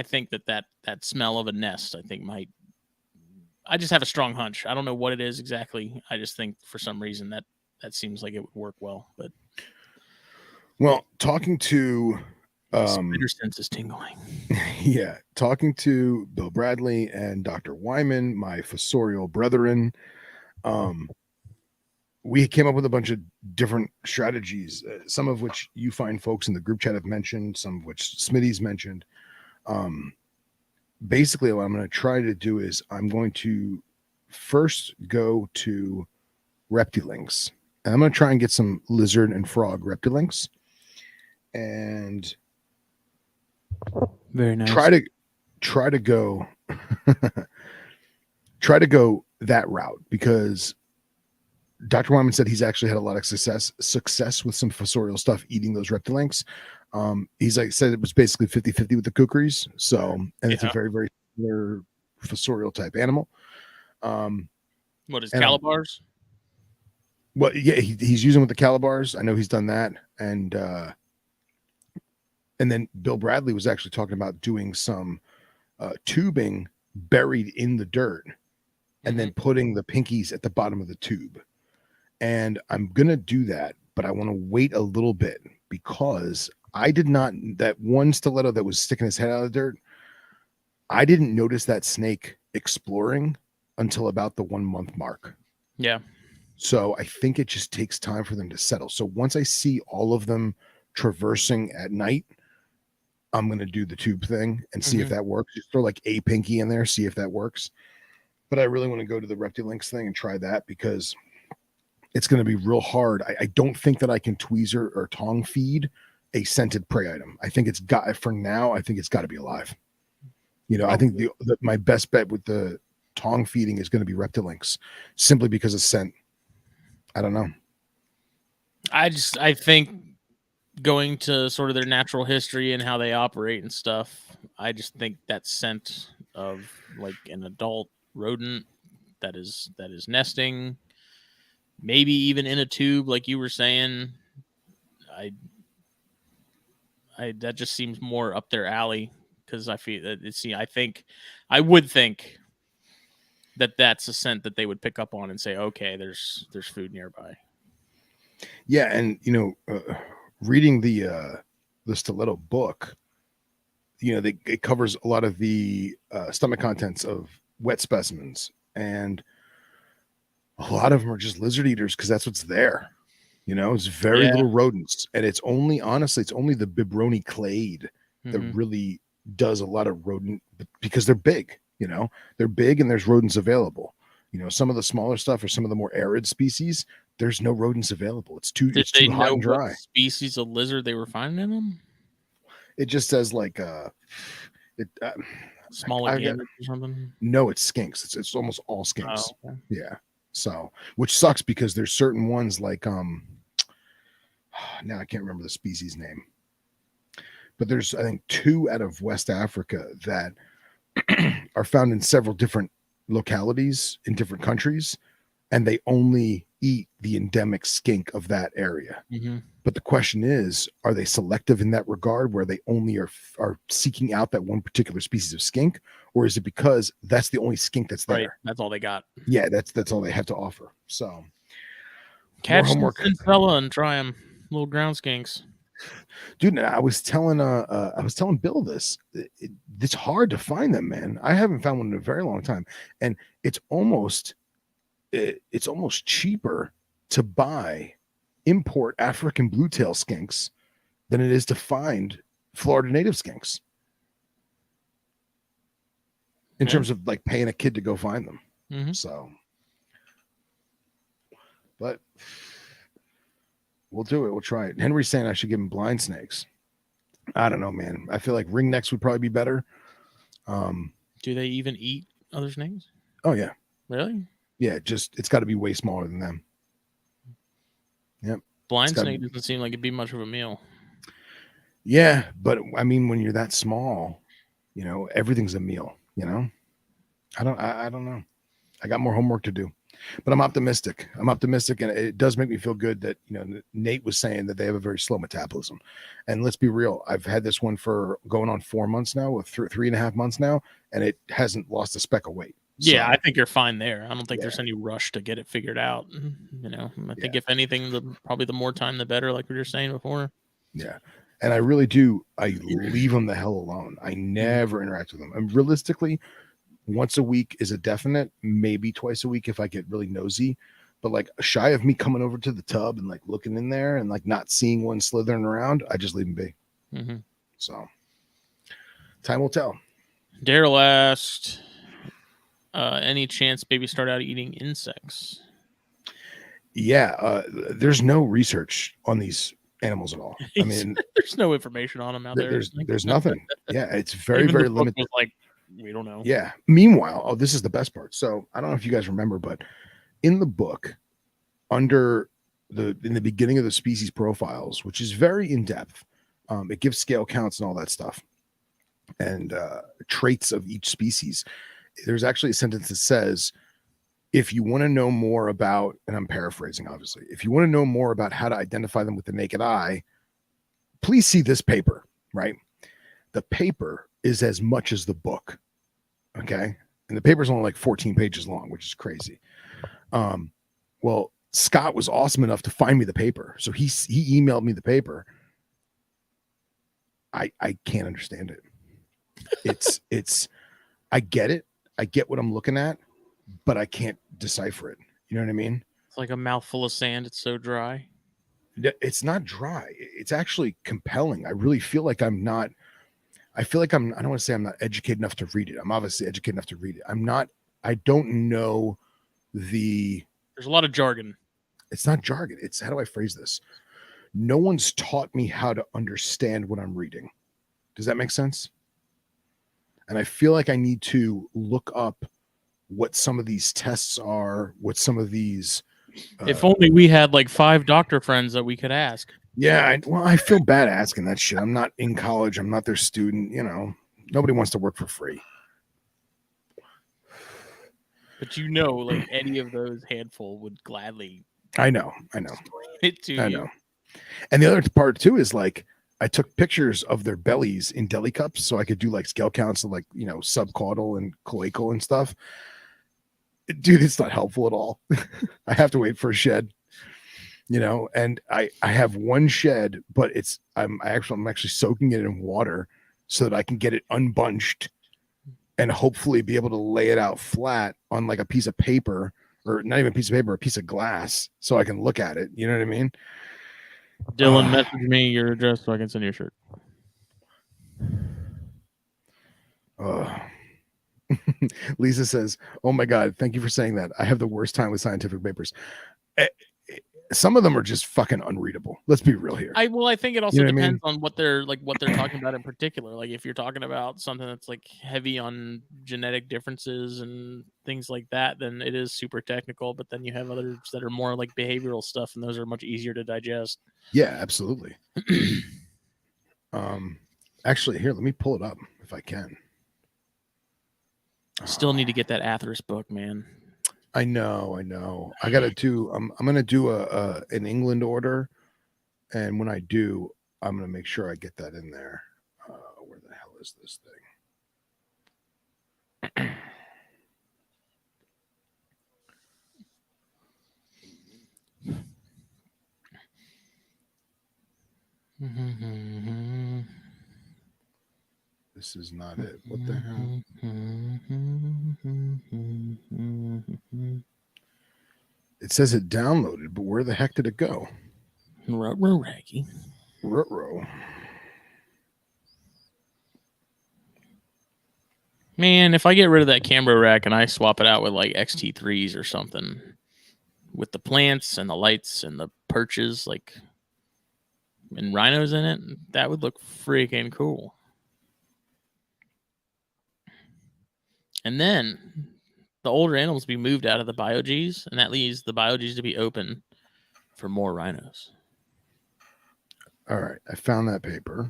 think that smell of a nest, I just have a strong hunch. I don't know what it is exactly. I just think for some reason that seems like it would work well. But talking to spider sense is tingling. Yeah, talking to Bill Bradley and Dr. Wyman, my fossorial brethren, we came up with a bunch of different strategies, some of which you find folks in the group chat have mentioned, some of which Smitty's mentioned. Basically, what I'm going to try to do is I'm going to first go to Reptilinks, and I'm going to try and get some lizard and frog Reptilinks, and very nice. Try to go that route, because Dr. Wyman said he's actually had a lot of success with some fossorial stuff eating those Reptilinks. He's said it was basically 50-50 with the kukris. So, and it's a very, very similar fossorial type animal. What is Calibars? Well, yeah, he's using with the Calibars. I know he's done that. And then Bill Bradley was actually talking about doing some tubing buried in the dirt and then putting the pinkies at the bottom of the tube. And I'm going to do that, but I want to wait a little bit, because that one stiletto that was sticking his head out of the dirt, I didn't notice that snake exploring until about the 1 month mark. Yeah. So I think it just takes time for them to settle. So once I see all of them traversing at night, I'm going to do the tube thing and see if that works. Just throw like a pinky in there, see if that works. But I really want to go to the Reptile thing and try that because it's going to be real hard. I don't think that I can tweezer or tongue feed a scented prey item. I think it's got, for now, I think it's got to be alive. You know, I think my best bet with the tongue feeding is going to be Reptile simply because of scent. I don't know. I think going to sort of their natural history and how they operate and stuff, I just think that scent of like an adult rodent that is nesting, maybe even in a tube, like you were saying, I that just seems more up their alley because I feel that I would think that that's a scent that they would pick up on and say, okay, there's food nearby. Yeah, and you know, reading the Stiletto book, you know, it covers a lot of the stomach contents of wet specimens, and a lot of them are just lizard eaters because that's what's there. You know, it's very little rodents, and it's only the Bibroni clade that really does a lot of rodent because they're big. You know, they're big and there's rodents available. You know, some of the smaller stuff or some of the more arid species, there's no rodents available. It's too hot and dry. What species of lizard they were finding in them? It just says like small or something. No, it's skinks. It's almost all skinks. Oh, okay. Yeah. So, which sucks because there's certain ones like now I can't remember the species name, but there's I think 2 out of West Africa that are found in several different localities in different countries, and they only eat the endemic skink of that area. But the question is, are they selective in that regard where they only are seeking out that one particular species of skink, or is it because that's the only skink that's there? Right, that's all they got. Yeah, that's all they have to offer. So catch some Cincella and try them, little ground skinks. Dude, I was telling Bill this. It's hard to find them, man. I haven't found one in a very long time, and it's almost cheaper to import African blue-tail skinks than it is to find Florida native skinks. In terms of like paying a kid to go find them. So, but we'll do it. We'll try it. Henry's saying I should give him blind snakes. I don't know, man. I feel like ringnecks would probably be better. Do they even eat other snakes? Oh yeah. Really? Yeah, it's got to be way smaller than them. Yep. Blind snake doesn't seem like it'd be much of a meal. Yeah, but I mean, when you're that small, you know, everything's a meal. You know, I don't know. I got more homework to do, but I'm optimistic. And it does make me feel good that, you know, Nate was saying that they have a very slow metabolism. And let's be real, I've had this one for going on 4 months now, with 3.5 months now, and it hasn't lost a speck of weight. Yeah, so I think you're fine there. I don't think there's any rush to get it figured out. You know, I think if anything, probably the more time, the better, like we were saying before. Yeah. And I really do. I leave them the hell alone. I never interact with them. And realistically, once a week is a definite, maybe twice a week if I get really nosy. But like shy of me coming over to the tub and like looking in there and like not seeing one slithering around, I just leave them be. So time will tell. Daryl asked, any chance baby start out eating insects? Yeah, there's no research on these animals at all. I mean, there's no information on them out there. There's nothing. Yeah, it's very very limited. Like, we don't know. Yeah. Meanwhile, this is the best part. So I don't know if you guys remember, but in the book, in the beginning of the species profiles, which is very in depth, it gives scale counts and all that stuff, and traits of each species. There's actually a sentence that says, if you want to know more about, and I'm paraphrasing, obviously, if you want to know more about how to identify them with the naked eye, please see this paper, right? The paper is as much as the book. Okay. And the paper's only like 14 pages long, which is crazy. Well, Scott was awesome enough to find me the paper. So he emailed me the paper. I can't understand it. I get it. I get what I'm looking at, but I can't decipher it. You know what I mean? It's like a mouthful of sand. It's so dry. It's not dry. It's actually compelling. I really feel like I'm not. I feel like I don't want to say I'm not educated enough to read it. I'm obviously educated enough to read it. I'm not. I don't know the. There's a lot of jargon. It's not jargon. It's, how do I phrase this? No one's taught me how to understand what I'm reading. Does that make sense? And I feel like I need to look up what some of these tests are, what some of these. If only we had like 5 doctor friends that we could ask. Yeah, I feel bad asking that shit. I'm not in college. I'm not their student. You know, nobody wants to work for free. But you know, like any of those handful would gladly. I know. It to I you. know. And the other part too is like I took pictures of their bellies in deli cups so I could do like scale counts of like, you know, subcaudal and cloacal and stuff. Dude, it's not helpful at all. I have to wait for a shed, you know, and I have one shed, but I'm actually soaking it in water so that I can get it unbunched and hopefully be able to lay it out flat on like a piece of paper, or not even a piece of paper, a piece of glass, so I can look at it. You know what I mean? Dylan, message me your address so I can send you a shirt. Lisa says, "Oh my God, thank you for saying that. I have the worst time with scientific papers. Some of them are just fucking unreadable. Let's be real here. I think it also You know what I depends mean? on what they're talking about in particular. Like if you're talking about something that's like heavy on genetic differences and things like that, then it is super technical. But then you have others that are more like behavioral stuff, and those are much easier to digest. Yeah, absolutely. Actually, here, let me pull it up if I can. Still need to get that Atheris book, man. I know. I gotta do. I'm gonna do an England order, and when I do, I'm gonna make sure I get that in there. Where the hell is this thing? This is not it. What the hell? It says it downloaded, but where the heck did it go? Raggy. Ruh-roh. Man, if I get rid of that camera rack and I swap it out with like XT3s or something, with the plants and the lights and the perches, like, and rhinos in it, that would look freaking cool. And then the older animals be moved out of the biogs, and that leaves the biogs to be open for more rhinos. All right, I found that paper.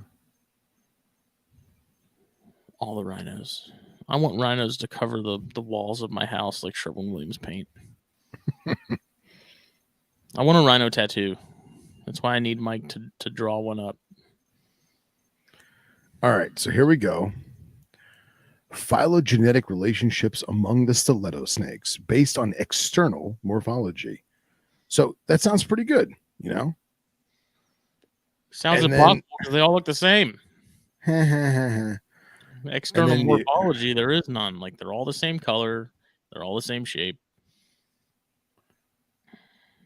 All the rhinos. I want rhinos to cover the walls of my house like Sherwin-Williams paint. I want a rhino tattoo. That's why I need Mike to draw one up. All right, so here we go. Phylogenetic relationships among the stiletto snakes based on external morphology. So that sounds pretty good, you know? Sounds impossible because they all look the same. Then, External morphology, there is none. Like they're all the same color. They're all the same shape.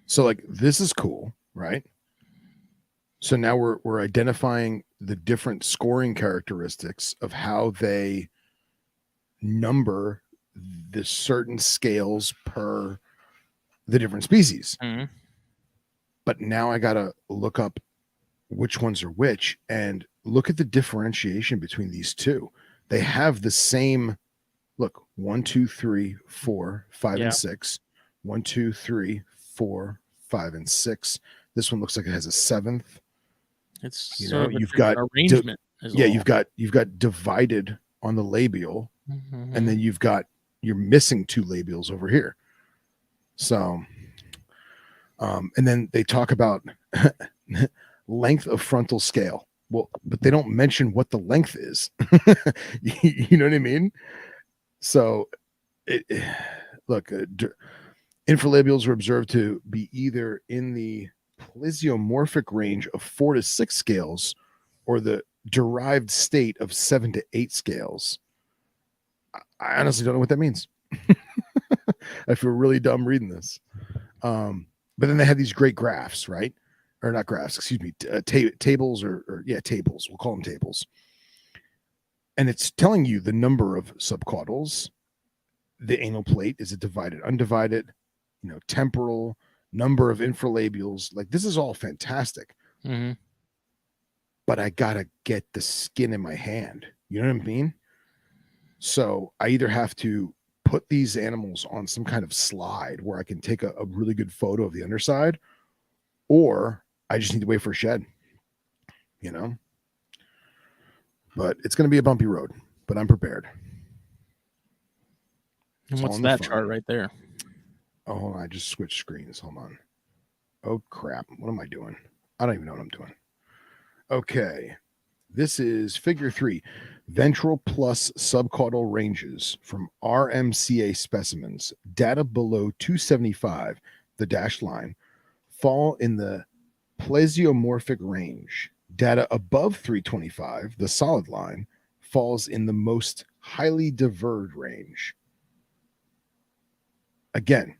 So like this is cool, right? So now we're identifying the different scoring characteristics of how they number the certain scales per the different species. Mm-hmm. But now I gotta look up which ones are which and look at the differentiation between these two. They have the same look 1, 2, 3, 4, 5, and 6. 1, 2, 3, 4, 5, and 6. This one looks like it has a 7th. It's you've got arrangement. You've got divided on the labial, and then you're missing 2 labials over here. So, and then they talk about length of frontal scale. Well, but they don't mention what the length is. You know what I mean? So, look, infralabials were observed to be either in the plesiomorphic range of 4 to 6 scales or the derived state of 7 to 8 scales. I honestly don't know what that means. I feel really dumb reading this. But then they have these great graphs, right? Or not graphs, excuse me, tables or tables. We'll call them tables. And it's telling you the number of subcaudals. The anal plate, is it divided, undivided, temporal, number of infralabials. Like, this is all fantastic. Mm-hmm. But I gotta get the skin in my hand. You know what I mean? So I either have to put these animals on some kind of slide where I can take a really good photo of the underside, or I just need to wait for a shed, But it's going to be a bumpy road, but I'm prepared. And what's that chart right there? Oh, hold on. I just switched screens. Hold on. Oh, crap. What am I doing? I don't even know what I'm doing. Okay. This is figure 3. Ventral plus subcaudal ranges from RMCA specimens. Data below 275, the dashed line, fall in the plesiomorphic range. Data above 325, the solid line, falls in the most highly diverged range. Again,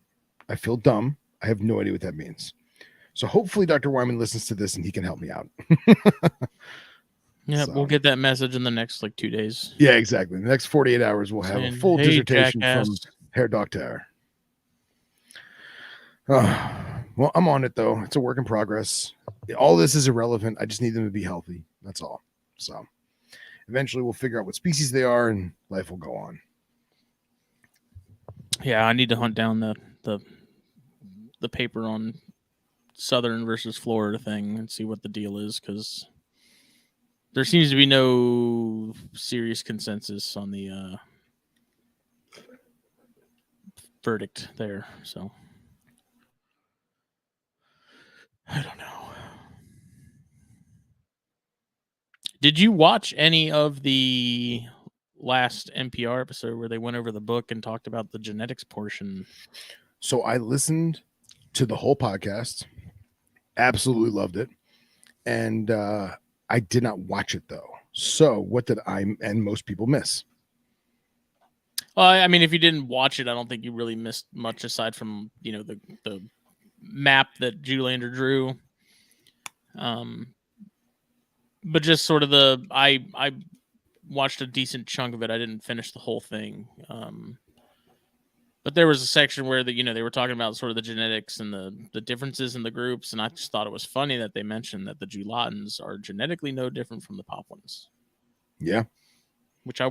I feel dumb. I have no idea what that means. So hopefully Dr. Wyman listens to this and he can help me out. Yeah, we'll get that message in the next 2 days. Yeah, exactly. In the next 48 hours, we'll have a full dissertation jackass. from Herr Doctor. Well, I'm on it, though. It's a work in progress. All this is irrelevant. I just need them to be healthy. That's all. So eventually we'll figure out what species they are and life will go on. Yeah, I need to hunt down the paper on Southern versus Florida thing and see what the deal is, because there seems to be no serious consensus on the verdict there. So I don't know. Did you watch any of the last NPR episode where they went over the book and talked about the genetics portion? So I listened to the whole podcast. Absolutely loved it. And I did not watch it, though. So what did I and most people miss? I mean, if you didn't watch it, I don't think you really missed much aside from, the map that Zoolander drew. But just sort of I watched a decent chunk of it. I didn't finish the whole thing. But there was a section where they were talking about sort of the genetics and the differences in the groups, and I just thought it was funny that they mentioned that the Julatans are genetically no different from the Papuans. Yeah. Which I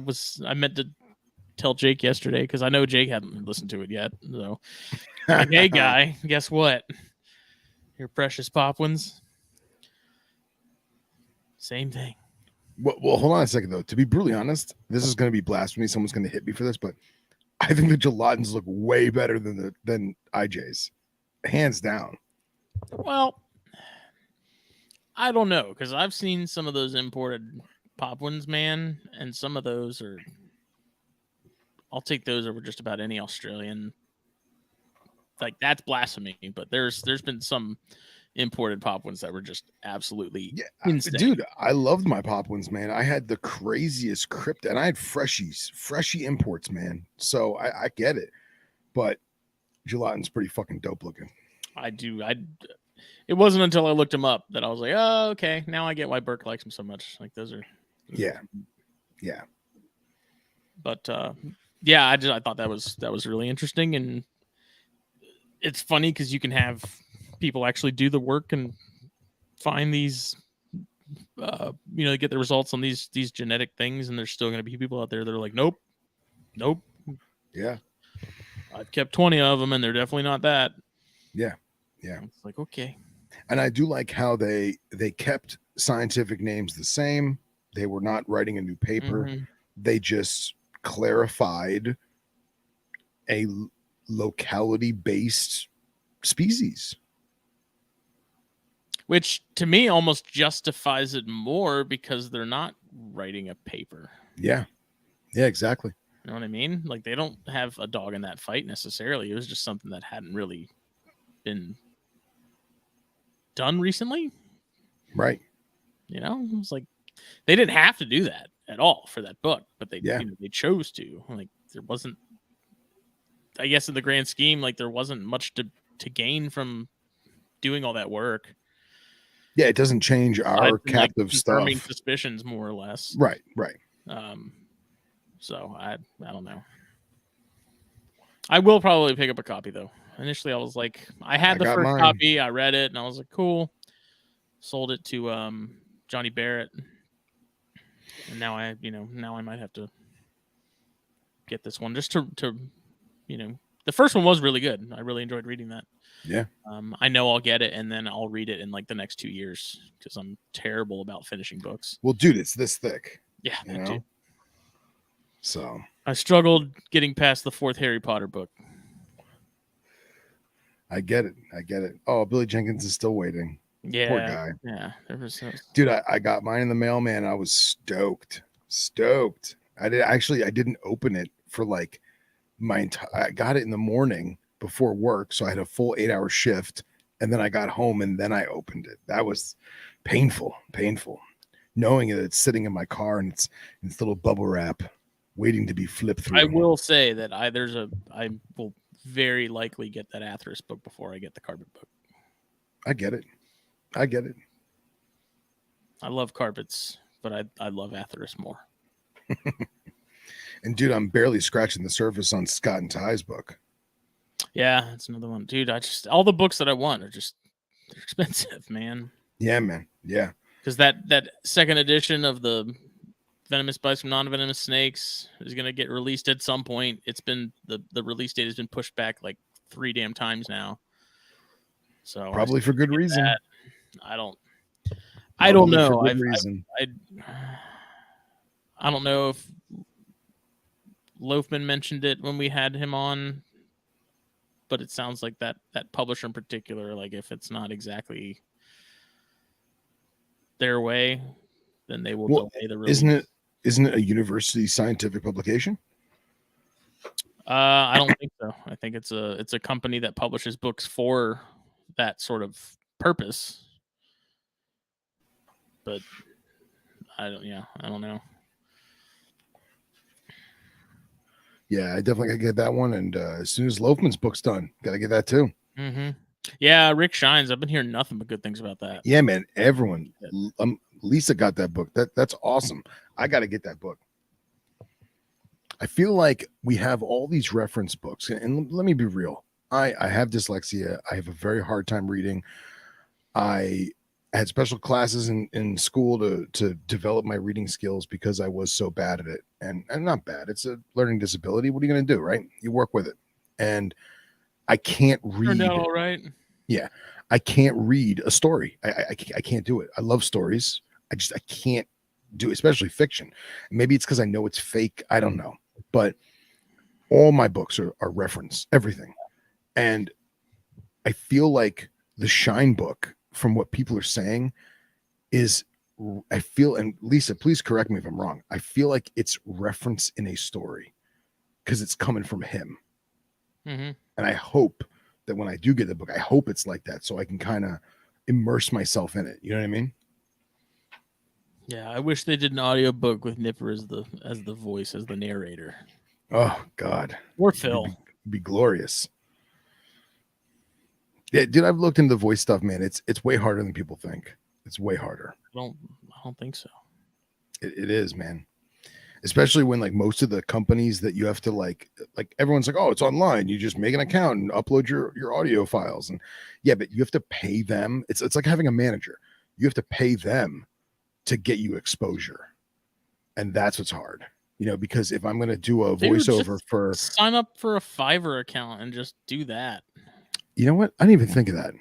meant to tell Jake yesterday, because I know Jake hadn't listened to it yet. So, hey guy, guess what? Your precious Papuans. Same thing. Well, hold on a second, though. To be brutally honest, this is going to be blasphemy. Someone's going to hit me for this, but I think the Gelatans look way better than IJs, hands down. Well, I don't know, because I've seen some of those imported Papuans, man, and some of those are. I'll take those over just about any Australian. That's blasphemy, but there's been some imported Papuans that were just absolutely insane. Dude, I loved my Papuans, man. I had the craziest crypto, and I had freshy imports, man. So I get it, but Gelatin's pretty fucking dope looking. I do. It wasn't until I looked him up that I was like, oh, okay, now I get why Burke likes him so much. Those are. Yeah. But I thought that was really interesting, and it's funny because you can have people actually do the work and find these, get the results on these genetic things, and there's still going to be people out there that are like, nope. Yeah. I've kept 20 of them, and they're definitely not that. Yeah. It's like, okay. And I do like how they kept scientific names the same. They were not writing a new paper. Mm-hmm. They just clarified a locality-based species. Which, to me, almost justifies it more because they're not writing a paper. Yeah, exactly. You know what I mean? They don't have a dog in that fight necessarily. It was just something that hadn't really been done recently. Right. It's like they didn't have to do that at all for that book, but they they chose to. there wasn't, I guess in the grand scheme, like there wasn't much to gain from doing all that work. Yeah, it doesn't change our captive confirming stuff. suspicions, more or less. Right. So I don't know. I will probably pick up a copy though. Initially, I was like, I had the first copy, I read it, and I was like, cool. Sold it to Johnny Barrett, and now I might have to get this one just to the first one was really good. I really enjoyed reading that. Yeah. I know I'll get it, and then I'll read it in like the next 2 years because I'm terrible about finishing books. Well, dude, it's this thick. Yeah, you know? So I struggled getting past the 4th Harry Potter book. I get it. Oh, Billy Jenkins is still waiting. Yeah, poor guy. Yeah, dude. I got mine in the mail, man. I was stoked. I didn't open it for like I got it in the morning before work, so I had a full 8-hour shift, and then I got home and then I opened it. That was painful, knowing that it's sitting in my car and it's in this little bubble wrap waiting to be flipped through. I will say that I will very likely get that Atheris book before I get the carpet book. I get it. I love carpets, but I love Atheris more. And dude, I'm barely scratching the surface on Scott and Ty's book. Yeah, that's another one, dude. All the books that I want they're expensive, man. Yeah, man. Yeah, because that second edition of the Venomous Bites from Non-Venomous Snakes is going to get released at some point. It's been the release date has been pushed back like 3 damn times now. So probably for good reason. I don't know. For good reason. I don't know if Loafman mentioned it when we had him on, but it sounds like that publisher in particular, like if it's not exactly their way, then they will delay the release. Isn't it a university scientific publication? I don't think so. I think it's a company that publishes books for that sort of purpose. But I don't know. Yeah, I definitely gotta get that one. And as soon as Loafman's book's done, gotta get that too. Mm-hmm. Yeah, Rick Shines. I've been hearing nothing but good things about that. Yeah, man. Everyone. Lisa got that book. That's awesome. I gotta get that book. I feel like we have all these reference books, and let me be real. I have dyslexia. I have a very hard time reading. I had special classes in school to develop my reading skills because I was so bad at it. And not bad. It's a learning disability. What are you going to do, right? You work with it. And I can't read. Turned out all right. Yeah. I can't read a story. I can't do it. I love stories. I can't do it, especially fiction. Maybe it's because I know it's fake. I don't know. But all my books are reference, everything. And I feel like the Shine book, from what people are saying, is, I feel, and Lisa, please correct me if I'm wrong, I feel like it's reference in a story because it's coming from him. Mm-hmm. And I hope that when I do get the book, I hope it's like that so I can kind of immerse myself in it. You know what I mean? Yeah, I wish they did an audiobook with Nipper as the voice, as the narrator. Oh, God. Or Phil. It'd be glorious. Yeah, dude, I've looked into the voice stuff, man. It's way harder than people think. It's way harder. I don't think so. It is, man. Especially when like most of the companies that you have to like everyone's like, oh, it's online. You just make an account and upload your audio files. And yeah, but you have to pay them. It's like having a manager. You have to pay them to get you exposure. And that's what's hard. You know, because if I'm going to do a voiceover for sign up for a Fiverr account and just do that. You know what? I didn't even think of that.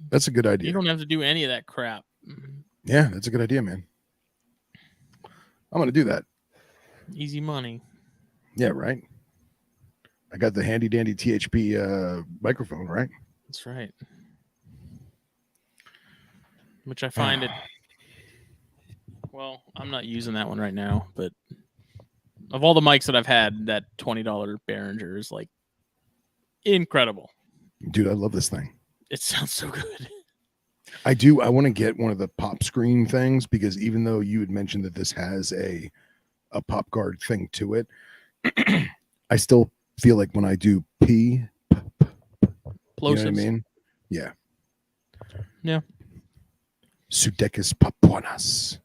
That's a good idea. You don't have to do any of that crap. Yeah, that's a good idea, man. I'm going to do that. Easy money. Yeah, right. I got the handy dandy THP microphone, right? That's right. Which I find it. Well, I'm not using that one right now, but of all the mics that I've had, that $20 Behringer is like incredible. Dude, I love this thing. It sounds so good. I do. I want to get one of the pop screen things because even though you had mentioned that this has a pop guard thing to it, I still feel like when I do P, you know what I Plosives. mean? Yeah. Yeah. Pseudechis papuanas.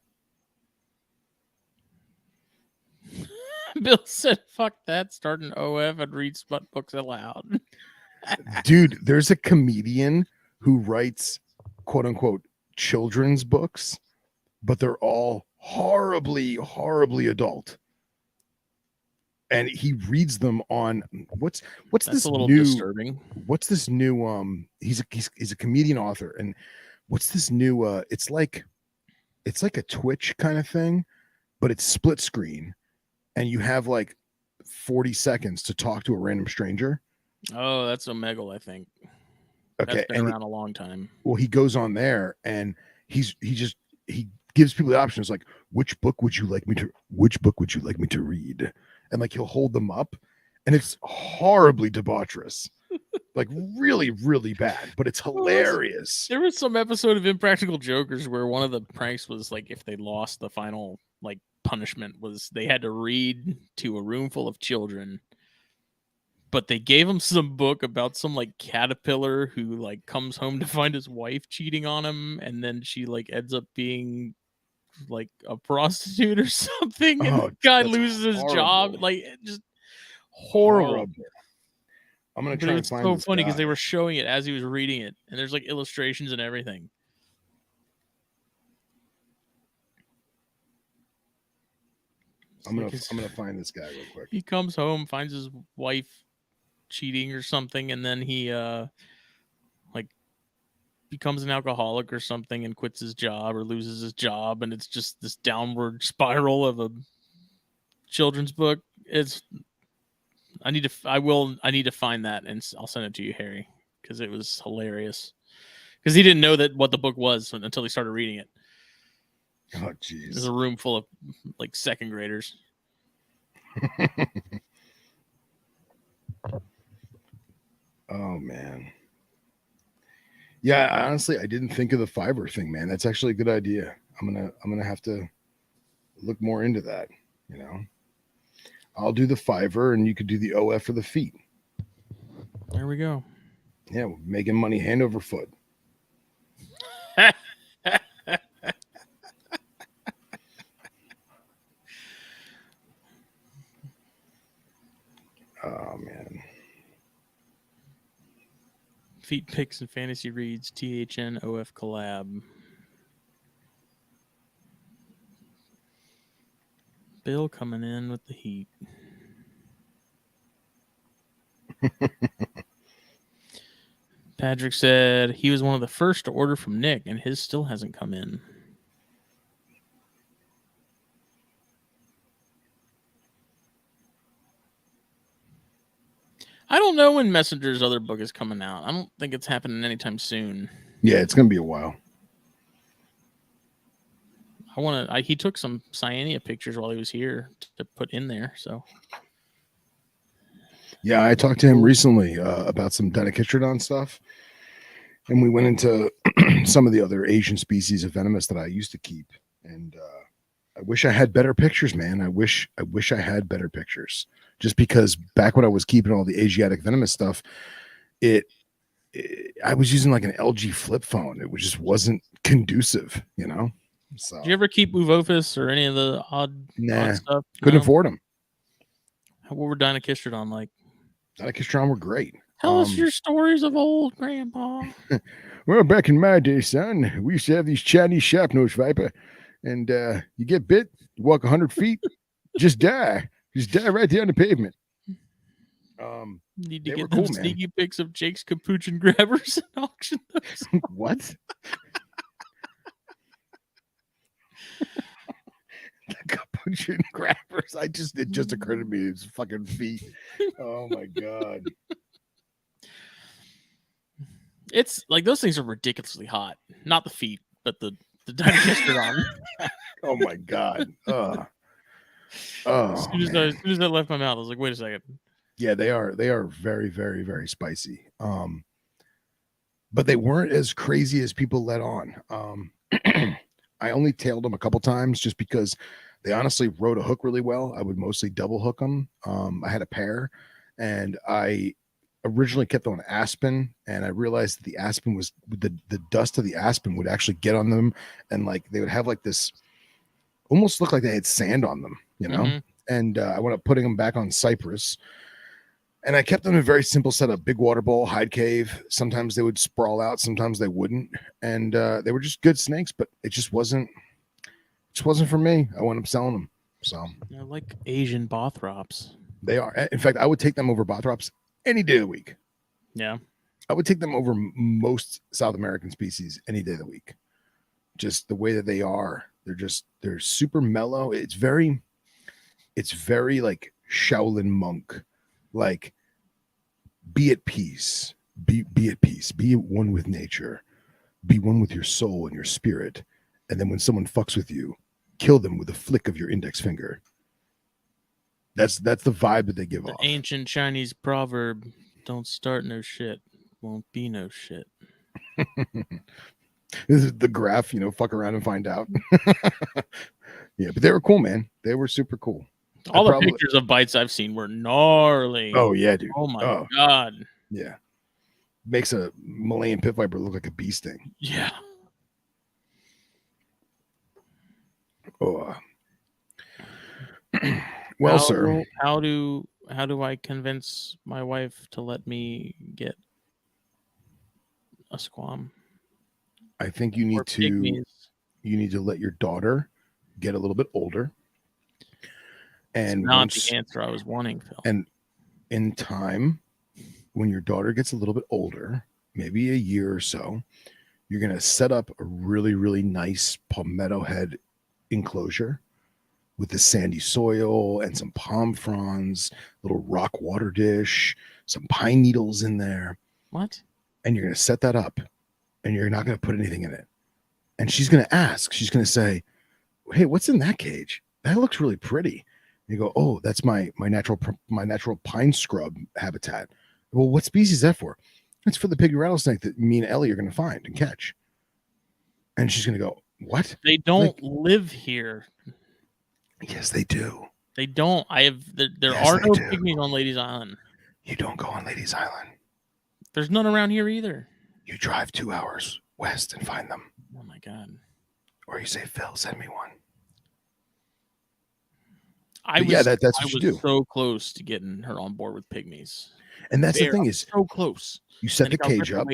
Bill said, "Fuck that! Start an OF and read smut books aloud." Dude, there's a comedian who writes quote unquote children's books, but they're all horribly, horribly adult. And he reads them on what's That's this a little new disturbing. what's this new he's a comedian author, and what's this new it's like a Twitch kind of thing, but it's split screen, and you have like 40 seconds to talk to a random stranger. Oh, that's Omegle, I think. Okay, That's been and around a long time. well, he goes on there and he gives people the options like, which book would you like me to read? And like he'll hold them up, and it's horribly debaucherous. Like really, really bad, but it's hilarious. There was some episode of Impractical Jokers where one of the pranks was like if they lost, the final like punishment was they had to read to a room full of children, but they gave him some book about some like caterpillar who like comes home to find his wife cheating on him, and then she like ends up being like a prostitute or something, and the guy loses his job. Like just horrible. I'm gonna But try it and was find so this funny because guy. they were showing it as he was reading it, and there's like illustrations and everything. I'm gonna find this guy real quick. He comes home, finds his wife cheating or something, and then he like becomes an alcoholic or something and quits his job or loses his job, and it's just this downward spiral of a children's book. I need to find that, and I'll send it to you, Harry, because it was hilarious. Because he didn't know what the book was until he started reading it. Oh, jeez. There's a room full of like second graders. Oh man. Yeah, honestly, I didn't think of the Fiverr thing, man. That's actually a good idea. I'm gonna have to look more into that. You know, I'll do the Fiverr, and you could do the OF for the feet. There we go. Yeah, we're making money hand over foot. Oh man. Feet picks and fantasy reads, THN OF collab. Bill coming in with the heat. Patrick said he was one of the first to order from Nick, and his still hasn't come in. I don't know when Messenger's other book is coming out. I don't think it's happening anytime soon. Yeah, it's gonna be a while. He took some Cyania pictures while he was here to put in there. So yeah, I talked to him recently about some Dinochytrodon stuff, and we went into some of the other Asian species of venomous that I used to keep. And I wish I had better pictures, man. I wish I had better pictures. Just because back when I was keeping all the Asiatic venomous stuff, I was using like an LG flip phone. It just wasn't conducive, you know. So, did you ever keep Uvophis or any of the odd stuff? Couldn't afford them. What were Dinochytrodon like? Dinochytrodon were great. Tell us your stories of old Grandpa. Well, back in my day, son, we used to have these Chinese sharp-nosed viper, and you get bit, you walk 100 feet, just die right there on the pavement. Need to get them sneaky pics of Jake's capuchin grabbers and auction those. What? Capuchin grabbers. It just occurred to me. It's fucking feet. Oh my god. It's like those things are ridiculously hot. Not the feet, but the Dinochytrodon. Oh my god. As soon as that left my mouth, I was like, wait a second. Yeah, they are very, very, very spicy. But they weren't as crazy as people let on. I only tailed them a couple times just because They honestly rode a hook really well. I would mostly double hook them. I had a pair, and I originally kept on aspen, and I realized that the aspen was the dust of the aspen would actually get on them, and like they would have like this almost look like they had sand on them, you know. Mm-hmm. And I went up putting them back on cypress, and I kept them in a very simple setup: big water bowl, hide cave. Sometimes they would sprawl out, sometimes they wouldn't, and they were just good snakes, but it just wasn't for me. I wound up selling them. So They're like Asian bothrops. they are. In fact, I would take them over bothrops any day of the week. Yeah. I would take them over most South American species any day of the week. Just the way that they are. They're super mellow. It's very like Shaolin monk. Like, be at peace. Be at peace. Be one with nature. Be one with your soul and your spirit. And then when someone fucks with you, kill them with a flick of your index finger. That's the vibe that they give off. Ancient Chinese proverb: "Don't start no shit, won't be no shit." This is the graph, fuck around and find out. Yeah, but they were cool, man. They were super cool. All the pictures of bites I've seen were gnarly. Oh yeah, dude. Oh my god. Yeah. Makes a Malayan pit viper look like a bee sting. Yeah. Oh. Well, sir. How do I convince my wife to let me get a squam? I think you need to let your daughter get a little bit older. And not the answer I was wanting, Phil. And in time, when your daughter gets a little bit older, maybe a year or so, you're going to set up a really, really nice palmetto head enclosure with the sandy soil and some palm fronds, little rock water dish, some pine needles in there. What? And you're going to set that up, and you're not going to put anything in it. And she's going to ask, she's going to say, "Hey, what's in that cage? That looks really pretty." And you go, "Oh, that's my natural pine scrub habitat." "Well, what species is that for?" "It's for the pygmy rattlesnake that me and Ellie are going to find and catch." And she's going to go, "What? They don't live here." "Yes, they do. They don't. There are no pygmies on Ladies Island. You don't go on Ladies Island. There's none around here either. You drive 2 hours west and find them." Oh my god. Or you say, "Phil, send me one." I was so close to getting her on board with pygmies. And that's the thing is, so close. You set the cage up.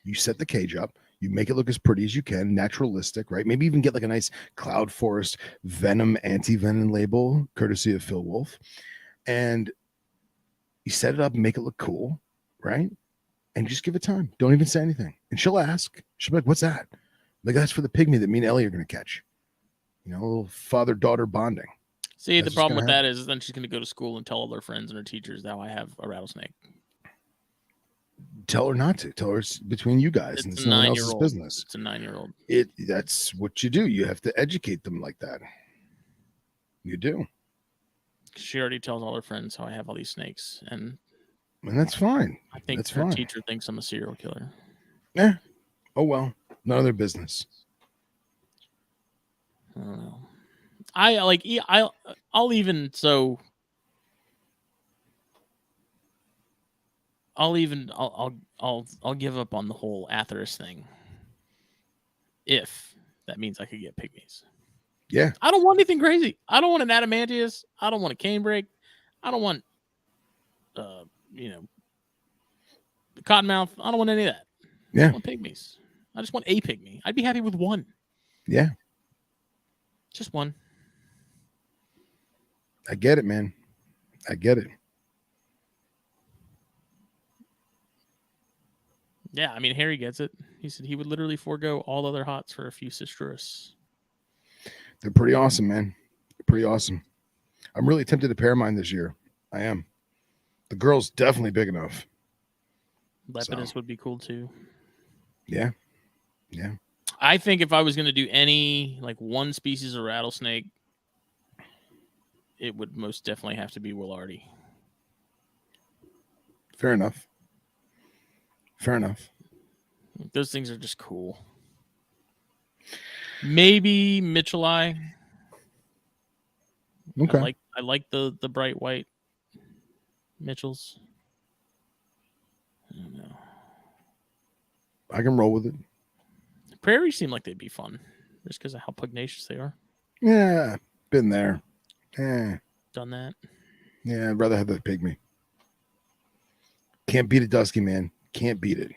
You set the cage up. You make it look as pretty as you can, naturalistic, right? Maybe even get like a nice Cloud Forest venom, anti-venom label, courtesy of Phil Wolf. And you set it up and make it look cool, right? And just give it time. Don't even say anything. And she'll ask. She'll be like, "What's that?" Like, "That's for the pygmy that me and Ellie are going to catch." A little father-daughter bonding. See, the problem with that is then she's going to go to school and tell all her friends and her teachers that I have a rattlesnake. Tell her not to. Tell her it's between you guys, and it's no one else's business. It's a 9-year-old. That's what you do. You have to educate them like that. You do. She already tells all her friends how I have all these snakes, and that's fine. I think her teacher thinks I'm a serial killer. Yeah. Oh well, none of their business. I don't know. I'll give up on the whole Atheris thing if that means I could get pygmies. Yeah. I don't want anything crazy. I don't want an adamantius. I don't want a canebrake. I don't want cottonmouth. I don't want any of that. Yeah. I want pygmies. I just want a pygmy. I'd be happy with one. Yeah. Just one. I get it, man. I get it. Yeah, I mean, Harry gets it. He said he would literally forego all other hots for a few citrus. They're pretty awesome, man. They're pretty awesome. I'm really tempted to pair mine this year. I am. The girl's definitely big enough. Lepidus would be cool too. Yeah. Yeah. I think if I was going to do any, like, one species of rattlesnake, it would most definitely have to be Willardy. Fair enough. Fair enough. Those things are just cool. Maybe Mitchellii. Okay. I like the bright white Mitchells. I don't know. I can roll with it. Prairies seem like they'd be fun, just because of how pugnacious they are. Yeah, been there. Done that. Yeah, I'd rather have the pygmy. Can't beat a dusky, man. Can't beat it.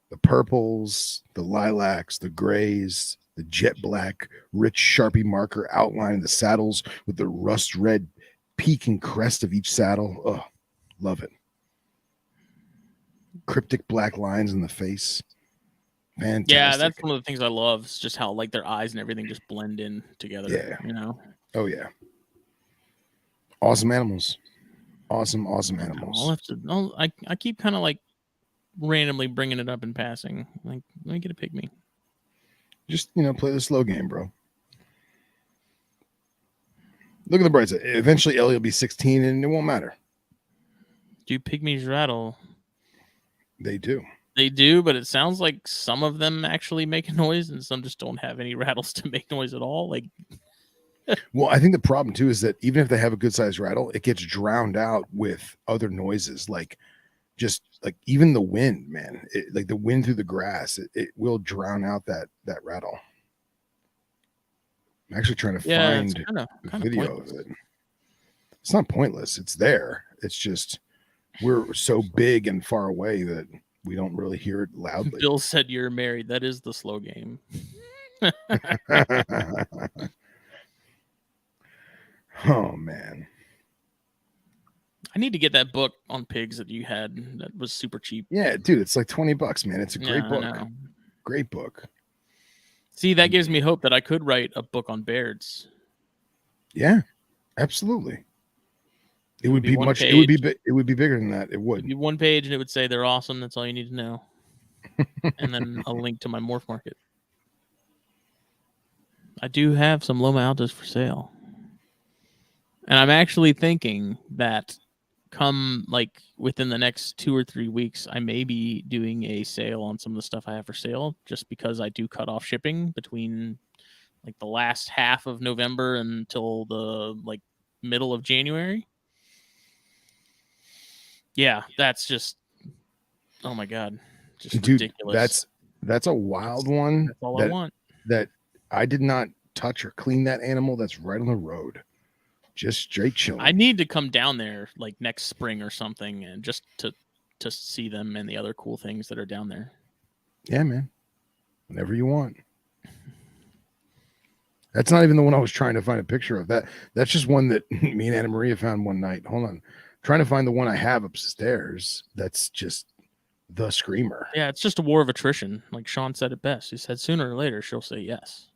The purples, the lilacs, the grays, the jet black, rich Sharpie marker outlining the saddles with the rust red peak and crest of each saddle. Oh, love it. Cryptic black lines in the face. Fantastic. Yeah, that's one of the things I love. Is just how like their eyes and everything just blend in together. Yeah. You know. Oh yeah. Awesome animals. Awesome animals. I keep kind of like randomly bringing it up in passing. Like, let me get a pygmy. Just play the slow game, bro. Look at the bright side. Eventually, Ellie will be 16, and it won't matter. Do pygmies rattle? They do. They do, but it sounds like some of them actually make a noise, and some just don't have any rattles to make noise at all. Like, well, I think the problem too is that even if they have a good sized rattle, it gets drowned out with other noises, like just like even the wind, man. Like the wind through the grass, it will drown out that rattle. I'm actually trying to find a video pointless. of it. It's not pointless. It's there. It's just we're so big and far away that we don't really hear it loudly. Bill said you're married. That is the slow game. Oh man, I need to get that book on pigs that you had that was super cheap. Yeah, dude, it's like $20, man. It's a great book. Great book. See, that gives me hope that I could write a book on bears. Yeah, absolutely. It would be much. It would be bigger than that. It would. It'd be one page, and it would say they're awesome. That's all you need to know. And then a link to my morph market. I do have some Loma Altas for sale, and I'm actually thinking that come like within the next 2 or 3 weeks, I may be doing a sale on some of the stuff I have for sale, just because I do cut off shipping between like the last half of November until the like middle of January. Yeah, that's just, oh my God, just dude, ridiculous. That's a wild one. That's all I want. That I did not touch or clean that animal. That's right on the road. Just straight chilling. I need to come down there like next spring or something, and just to see them and the other cool things that are down there. Yeah, man. Whenever you want. That's not even the one I was trying to find a picture of. That's just one that me and Anna Maria found one night. Hold on. Trying to find the one I have upstairs. That's just the screamer. Yeah, it's just a war of attrition. Like Sean said it best. He said sooner or later she'll say yes.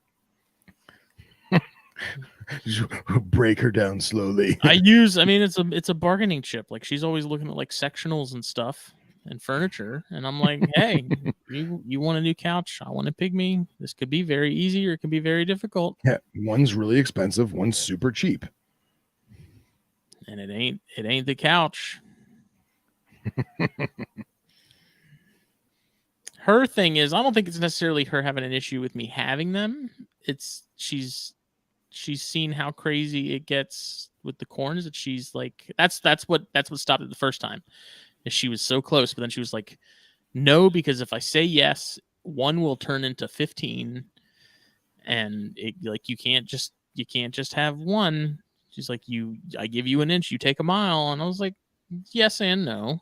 Just break her down slowly. It's a bargaining chip. Like she's always looking at like sectionals and stuff and furniture, and I'm like, hey, you want a new couch? I want a pygmy. This could be very easy or it could be very difficult. Yeah, one's really expensive, one's super cheap. And it ain't the couch. Her thing is, I don't think it's necessarily her having an issue with me having them. It's she's seen how crazy it gets with the corns that she's like, that's what stopped it the first time. Is she was so close, but then she was like, no, because if I say yes, one will turn into 15, and it like you can't just have one. She's like, I give you an inch, you take a mile, and I was like, yes and no.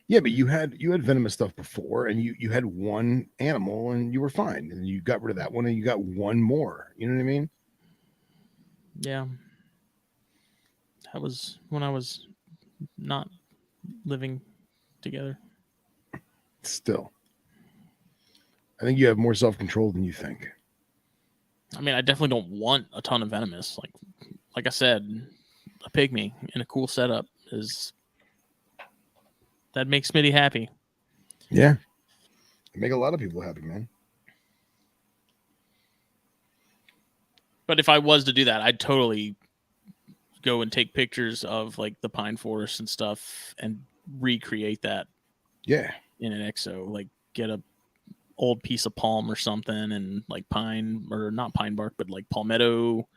Yeah, but you had venomous stuff before, and you had one animal, and you were fine, and you got rid of that one, and you got one more. You know what I mean? Yeah. That was when I was not living together. Still, I think you have more self-control than you think. I mean, I definitely don't want a ton of venomous. Like I said, a pygmy in a cool setup that makes Smitty happy. Yeah. It make a lot of people happy, man. But if I was to do that, I'd totally go and take pictures of like the pine forest and stuff and recreate that. Yeah. In an exo, like get a old piece of palm or something and like pine, or not pine bark, but like palmetto.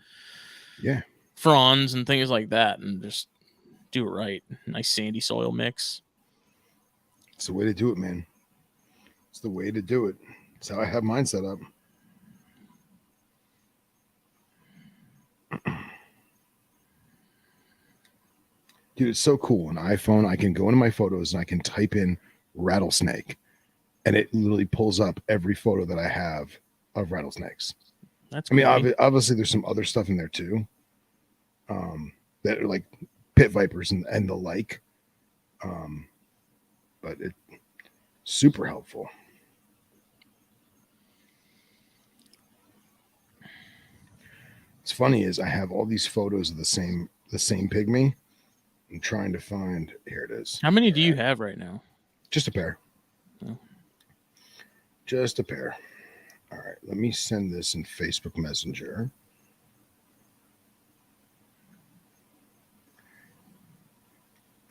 Yeah. fronds and things like that, and just do it right. Nice sandy soil mix. It's the way to do it, man. It's the way to do it. It's how I have mine set up. Dude, it's so cool. On iPhone, I can go into my photos and I can type in rattlesnake, and it literally pulls up every photo that I have of rattlesnakes. That's I mean, great. obviously, there's some other stuff in there too, that are like pit vipers and the like. But it's super helpful. What's funny is I have all these photos of the same pygmy. I'm trying to find. Here it is. How many do you have right now? Just a pair. Oh. Just a pair. All right, let me send this in Facebook Messenger.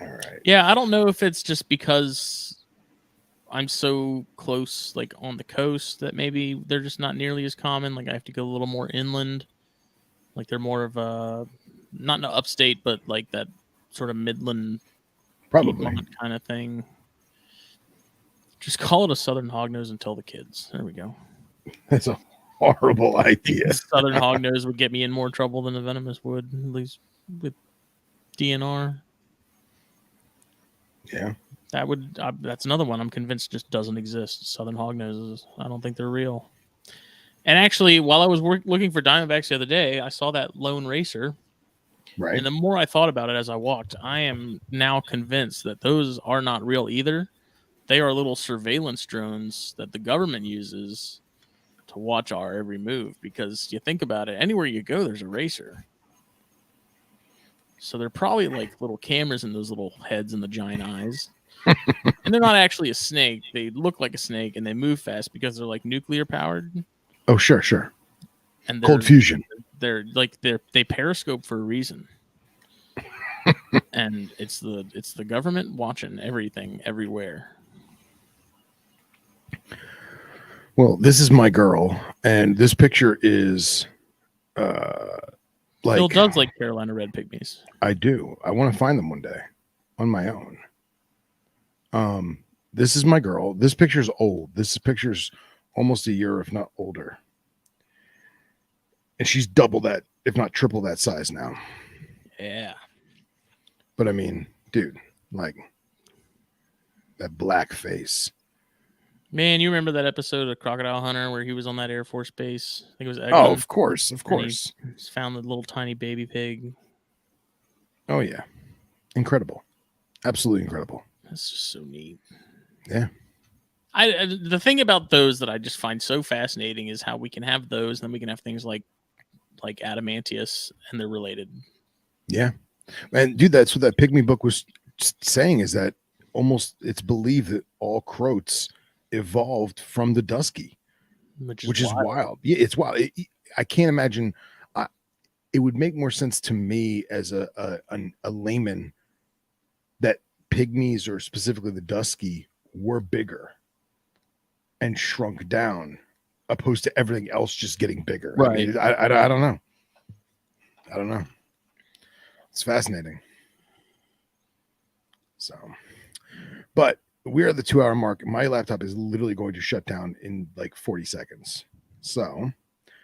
All right. Yeah, I don't know if it's just because I'm so close, like on the coast, that maybe they're just not nearly as common. Like I have to go a little more inland. Like they're more of a not an upstate, but like that sort of Midland, Probably. Piedmont kind of thing. Just call it a southern hognose and tell the kids. There we go. That's a horrible idea. Southern hognose would get me in more trouble than a venomous would, at least with DNR. Yeah. That would that's another one I'm convinced just doesn't exist. Southern hognoses. I don't think they're real. And actually, while I was looking for Diamondbacks the other day, I saw that lone racer. Right. And the more I thought about it as I walked, I am now convinced that those are not real either. They are little surveillance drones that the government uses to watch our every move. Because you think about it, anywhere you go, there's a racer. So they're probably like little cameras in those little heads and the giant eyes. And they're not actually a snake. They look like a snake and they move fast because they're like nuclear powered. Oh, sure. And Cold fusion. They periscope for a reason. And it's the government watching everything everywhere. Well, this is my girl, and this picture is like Phil does like Carolina red pygmies. I do. I want to find them one day on my own. This is my girl. This picture's old. This picture's almost a year, if not older. And she's double that, if not triple that size now. Yeah. But I mean, dude, like that black face. Man, you remember that episode of Crocodile Hunter where he was on that Air Force base? I think it was Eglin. Oh, of course. He found the little tiny baby pig. Oh yeah, incredible, absolutely incredible. That's just so neat. Yeah. The thing about those that I just find so fascinating is how we can have those, and then we can have things like adamantius, and they're related. Yeah, and dude, that's what that pygmy book was saying, is that almost it's believed that all croats evolved from the dusky, which is wild. Yeah, it's wild. I can't imagine. It would make more sense to me as a layman that pygmies, or specifically the dusky, were bigger and shrunk down, opposed to everything else just getting bigger. Right. I mean, I don't know. I don't know. It's fascinating. So, but we are at the 2-hour mark. My laptop is literally going to shut down in like 40 seconds. So,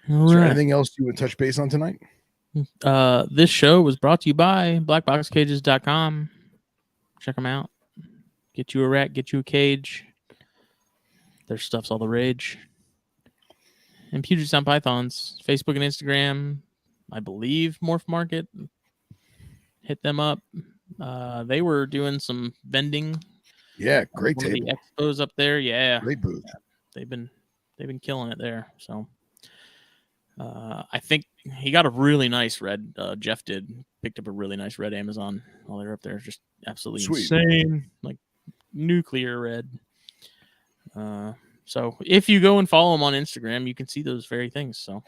is there anything else you would touch base on tonight? This show was brought to you by BlackBoxCages.com. Check them out. Get you a rat, get you a cage. Their stuff's all the rage. And Puget Sound Pythons, Facebook and Instagram, I believe Morph Market. Hit them up. They were doing some vending. Yeah, great table. The expos up there. Yeah, great booth. They've been killing it there. So I think he got a really nice red. Jeff picked up a really nice red Amazon while they were up there. Just absolutely insane, like nuclear red. So if you go and follow him on Instagram, you can see those very things. So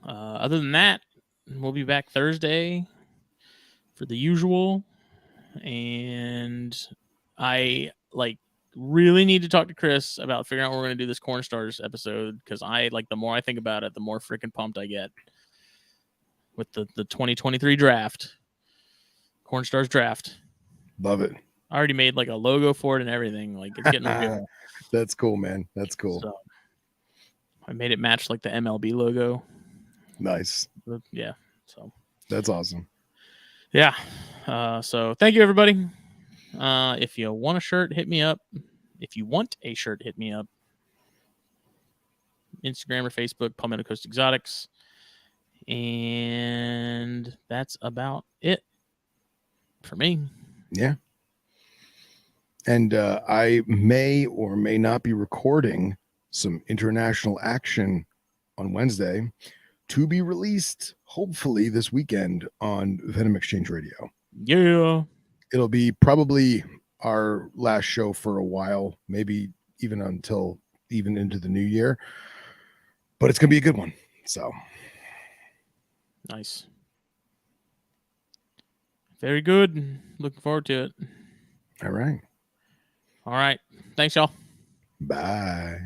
other than that, we'll be back Thursday for the usual. And I really need to talk to Chris about figuring out what we're going to do this Corn Stars episode, because the more I think about it, the more freaking pumped I get. with the 2023 draft, Cornstars draft. Love it. I already made like a logo for it and everything. Like it's getting real. That's cool, man. That's cool. So I made it match like the MLB logo. Nice. Yeah. So that's awesome. Yeah. So thank you, everybody. If you want a shirt, hit me up. If you want a shirt, hit me up. Instagram or Facebook, palmettocoastexotics. And that's about it for me. Yeah. And I may or may not be recording some international action on Wednesday to be released hopefully this weekend on Venom Exchange Radio. Yeah. It'll be probably our last show for a while, maybe even until even into the new year. But it's going to be a good one. So nice. Very good. Looking forward to it. All right. All right. Thanks, y'all. Bye.